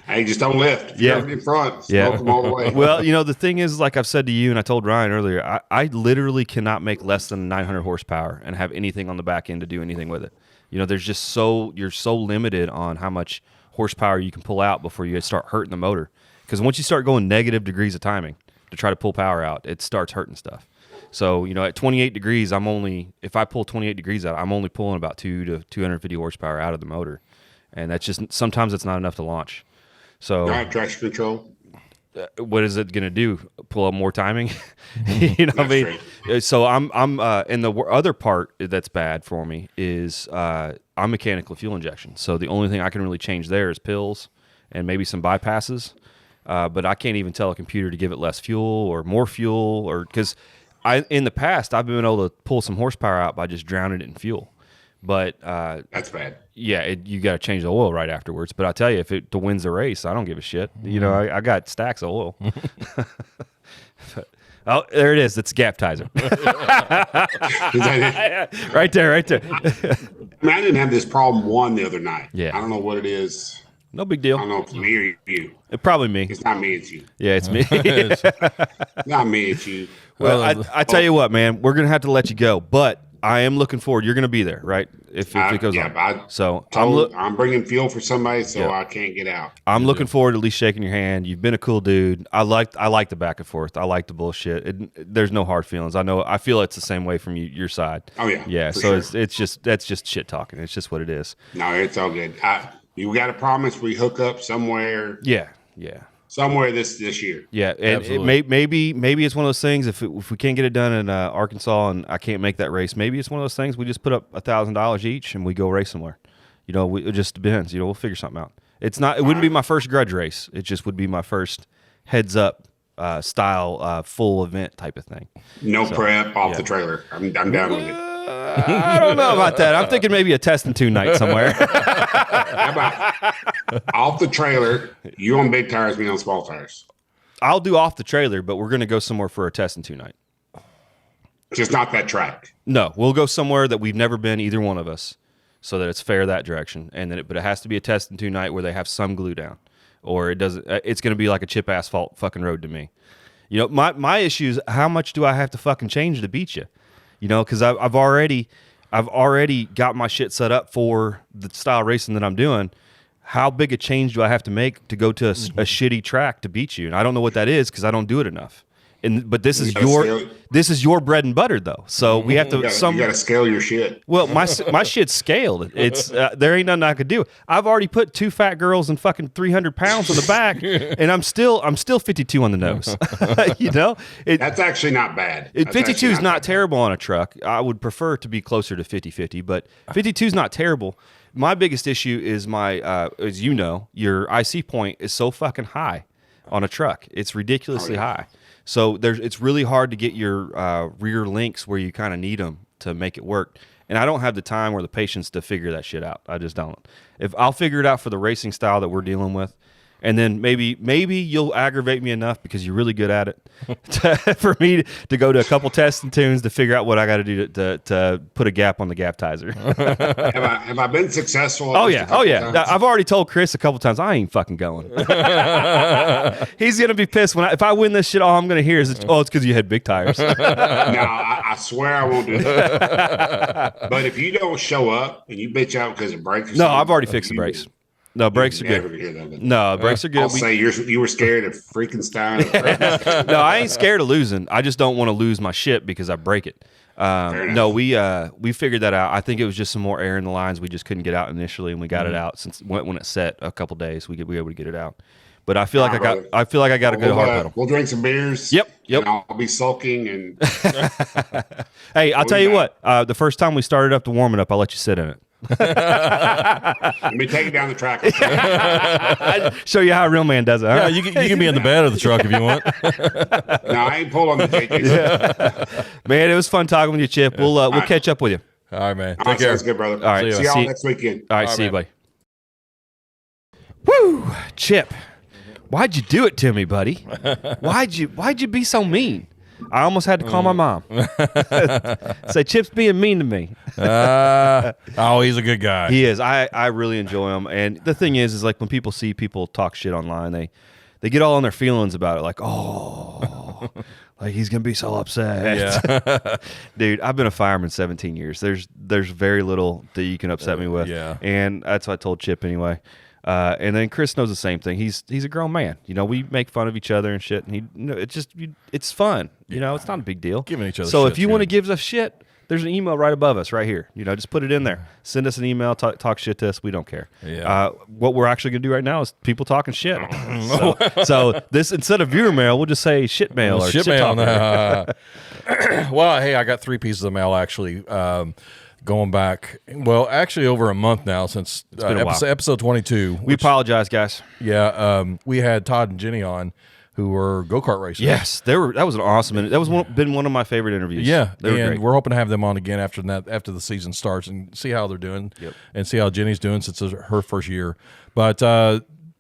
Hey, just don't lift. You're in front. Smoke them all the way. Well, you know, the thing is, like I've said to you, and I told Ryan earlier, I literally cannot make less than 900 horsepower and have anything on the back end to do anything with it. You know, you're so limited on how much horsepower you can pull out before you start hurting the motor. Because once you start going negative degrees of timing to try to pull power out, it starts hurting stuff. So, you know, at 28 degrees, if I pull 28 degrees out, I'm only pulling about 2 to 250 horsepower out of the motor. And that's just, sometimes it's not enough to launch. So, traction control. What is it going to do? Pull up more timing? You know what I mean? Right. So and the other part that's bad for me is I'm mechanical fuel injection. So the only thing I can really change there is pills and maybe some bypasses. But I can't even tell a computer to give it less fuel or more fuel, because in the past I've been able to pull some horsepower out by just drowning it in fuel. But that's bad. Yeah, you got to change the oil right afterwards. But I tell you, if it wins the race, I don't give a shit. You know, I got stacks of oil. Oh, there it is. It's Gaptizer. Right there, right there. I mean, I didn't have this problem the other night. Yeah. I don't know what it is. No big deal. I don't know if it's me or you. It's probably me. It's not me, it's you. Yeah, it's me. Not me, it's you. Well, I tell you what, man, we're going to have to let you go. But I am looking forward. You're going to be there, right? If it goes on. So I'm bringing fuel for somebody, so I can't get out. I'm looking forward to at least shaking your hand. You've been a cool dude. I like the back and forth. I like the bullshit. There's no hard feelings. I feel it's the same way from your side. Oh yeah. Yeah. So sure. That's just shit talking. It's just what it is. No, it's all good. You got to promise we hook up somewhere. Yeah. Yeah. Somewhere this year. Yeah, and maybe it's one of those things. If we can't get it done in Arkansas and I can't make that race, maybe it's one of those things. We just put up $1,000 each and we go race somewhere. You know, it just depends. You know, we'll figure something out. It wouldn't be my first grudge race. It just would be my first heads up style full event type of thing. No prep off the trailer. I'm down with it. I don't know about that. I'm thinking maybe a test and 2 night somewhere. How about off the trailer? You on big tires, me on small tires. I'll do off the trailer, but we're going to go somewhere for a test and 2 night. Just not that track. No, we'll go somewhere that we've never been, either one of us, so that it's fair that direction. And then, but it has to be a test and 2 night where they have some glue down, or it doesn't. It's going to be like a chip asphalt fucking road to me. You know, my issue is how much do I have to fucking change to beat you? You know, because I've already got my shit set up for the style racing that I'm doing. How big a change do I have to make to go to a shitty track to beat you? And I don't know what that is because I don't do it enough. But this is your bread and butter though. So we have to. You got to scale your shit. Well, my shit's scaled. It's there ain't nothing I could do. I've already put 2 fat girls and fucking 300 pounds on the back, and I'm still 52 on the nose. You know, that's actually not bad. 52 is not terrible on a truck. I would prefer to be closer to 50-50, but 52 is not terrible. My biggest issue is as you know, your IC point is so fucking high on a truck. It's ridiculously high. So it's really hard to get your rear links where you kind of need them to make it work. And I don't have the time or the patience to figure that shit out. I just don't. If I'll figure it out for the racing style that we're dealing with, and then maybe you'll aggravate me enough because you're really good at it for me to go to a couple tests and tunes to figure out what I got to do to put a gap on the Gaptizer. Have I been successful? Oh yeah. I've already told Chris a couple times I ain't fucking going. He's gonna be pissed if I win this shit. All I'm gonna hear is it's because you had big tires. No, I swear I won't do that. But if you don't show up and you bitch out because of brakes, I've already fixed the brakes. No, brakes are good. No, brakes are good. I'll say you were scared of freaking Stein. No, I ain't scared of losing. I just don't want to lose my shit because I break it. No, we figured that out. I think it was just some more air in the lines we just couldn't get out initially, and we got it out since when it set a couple days. We were able to get it out. But I feel like I got a good hard pedal. We'll drink some beers. Yep. And I'll be sulking and. Hey, I'll tell you what. The first time we started up the warming up, I'll let you sit in it. Let me take it down the track. Show you how a real man does it. Huh? Yeah, you can be in the bed of the truck if you want. No, I ain't pulling the JK. Yeah. Man, it was fun talking with you, Chip. We'll catch up with you. All right, man. Take care. Sounds good, brother. All right, see y'all next weekend. All right, see you, buddy. Woo, Chip. Why'd you do it to me, buddy? Why'd you be so mean? I almost had to call my mom. Say, Chip's being mean to me. He's a good guy. He is. I really enjoy him. And the thing is like when people see people talk shit online, they get all in their feelings about it. Like, like he's going to be so upset. Yeah. Dude, I've been a fireman 17 years. There's very little that you can upset me with. Yeah. And that's what I told Chip anyway. And then Chris knows the same thing. He's a grown man. You know, we make fun of each other and shit. And it's fun. You know, it's not a big deal. Giving each other. So if you want to give us shit, there's an email right above us, right here. You know, just put it in there. Send us an email. Talk shit to us. We don't care. Yeah. What we're actually gonna do right now is people talking shit. So this instead of viewer mail, we'll just say shit mail or shit mail. Well, hey, I got 3 pieces of mail actually. Going back, actually over a month now since been a while. episode 22. We apologize, guys. Yeah, we had Todd and Jenny on who were go-kart racers. Yes, that was an awesome, and that was been one of my favorite interviews. Yeah, they were and great. we're hoping to have them on again after the season starts and see how they're doing, and see how Jenny's doing since it's her first year. But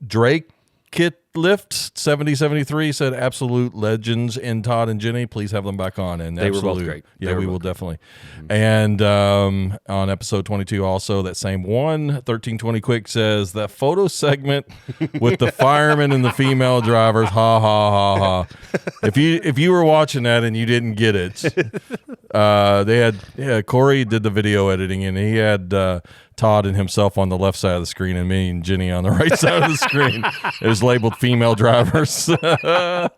Drake Kitlift 7073 said absolute legends in Todd and Jenny. Please have them back on. And they were both great. Yeah, we will definitely. And on episode 22 also, that same one, 1320 Quick says that photo segment with the firemen and the female drivers, ha ha ha ha. If you were watching that and you didn't get it, they had Cory did the video editing and he had Todd and himself on the left side of the screen and me and Jenny on the right side of the screen. It was labeled female drivers. So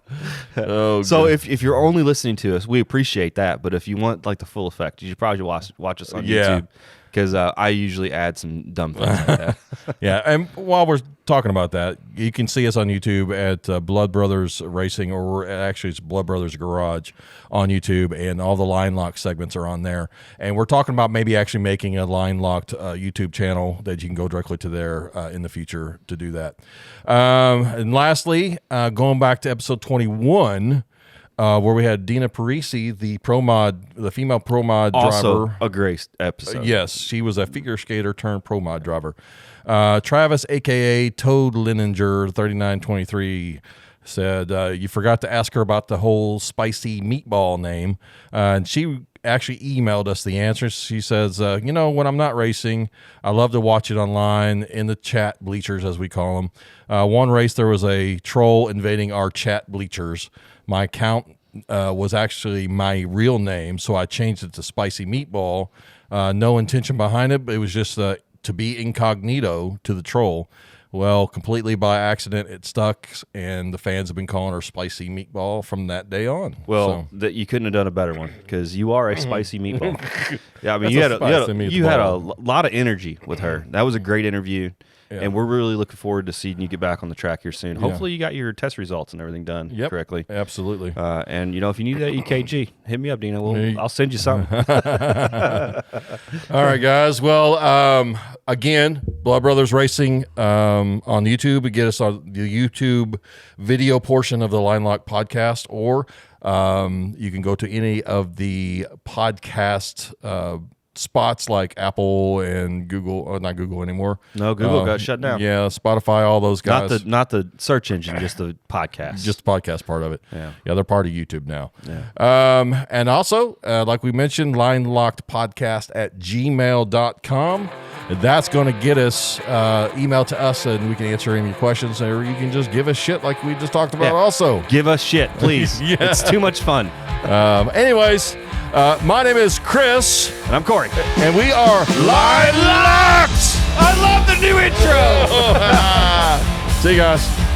if you're only listening to us, we appreciate that. But if you want like the full effect, you should probably watch us on YouTube. Because I usually add some dumb things like that. Yeah, and while we're talking about that, you can see us on YouTube at Blood Brothers Racing, or actually it's Blood Brothers Garage on YouTube, and all the Line Lock segments are on there. And we're talking about maybe actually making a Line Locked YouTube channel that you can go directly to there in the future to do that. And lastly, going back to episode 21, where we had Dina Parisi, the female pro mod also driver. A great episode. Yes, she was a figure skater turned pro mod driver. Travis, aka Toad Lininger, 3923, said you forgot to ask her about the whole spicy meatball name, and she actually emailed us the answer. She says, when I'm not racing, I love to watch it online in the chat bleachers, as we call them. One race, there was a troll invading our chat bleachers. My account was actually my real name, so I changed it to Spicy Meatball. No intention behind it, but it was just to be incognito to the troll. Well, completely by accident, it stuck, and the fans have been calling her Spicy Meatball from that day on. Well, you couldn't have done a better one, because you are a spicy meatball. Yeah, I mean, That's you had a lot of energy with her. That was a great interview. Yeah. And we're really looking forward to seeing you get back on the track here soon. Hopefully you got your test results and everything done correctly. Absolutely. And, if you need that EKG, hit me up, Dina. I'll send you something. All right, guys. Well, again, Blood Brothers Racing on YouTube. You get us on the YouTube video portion of the Line Lock podcast, or you can go to any of the podcast spots like Apple and Google, not Google anymore. No, Google got shut down. Yeah, Spotify, all those guys. Not the search engine, just the podcast. Just the podcast part of it. Yeah, they're part of YouTube now. Yeah. And also, like we mentioned, linelockedpodcast@gmail.com. That's going to get us email to us, and we can answer any questions, or you can just give us shit like we just talked about. Also, give us shit, please. It's too much fun. Anyways, my name is Chris, and I'm Cory, and we are Line Locked. I love the new intro. See you guys.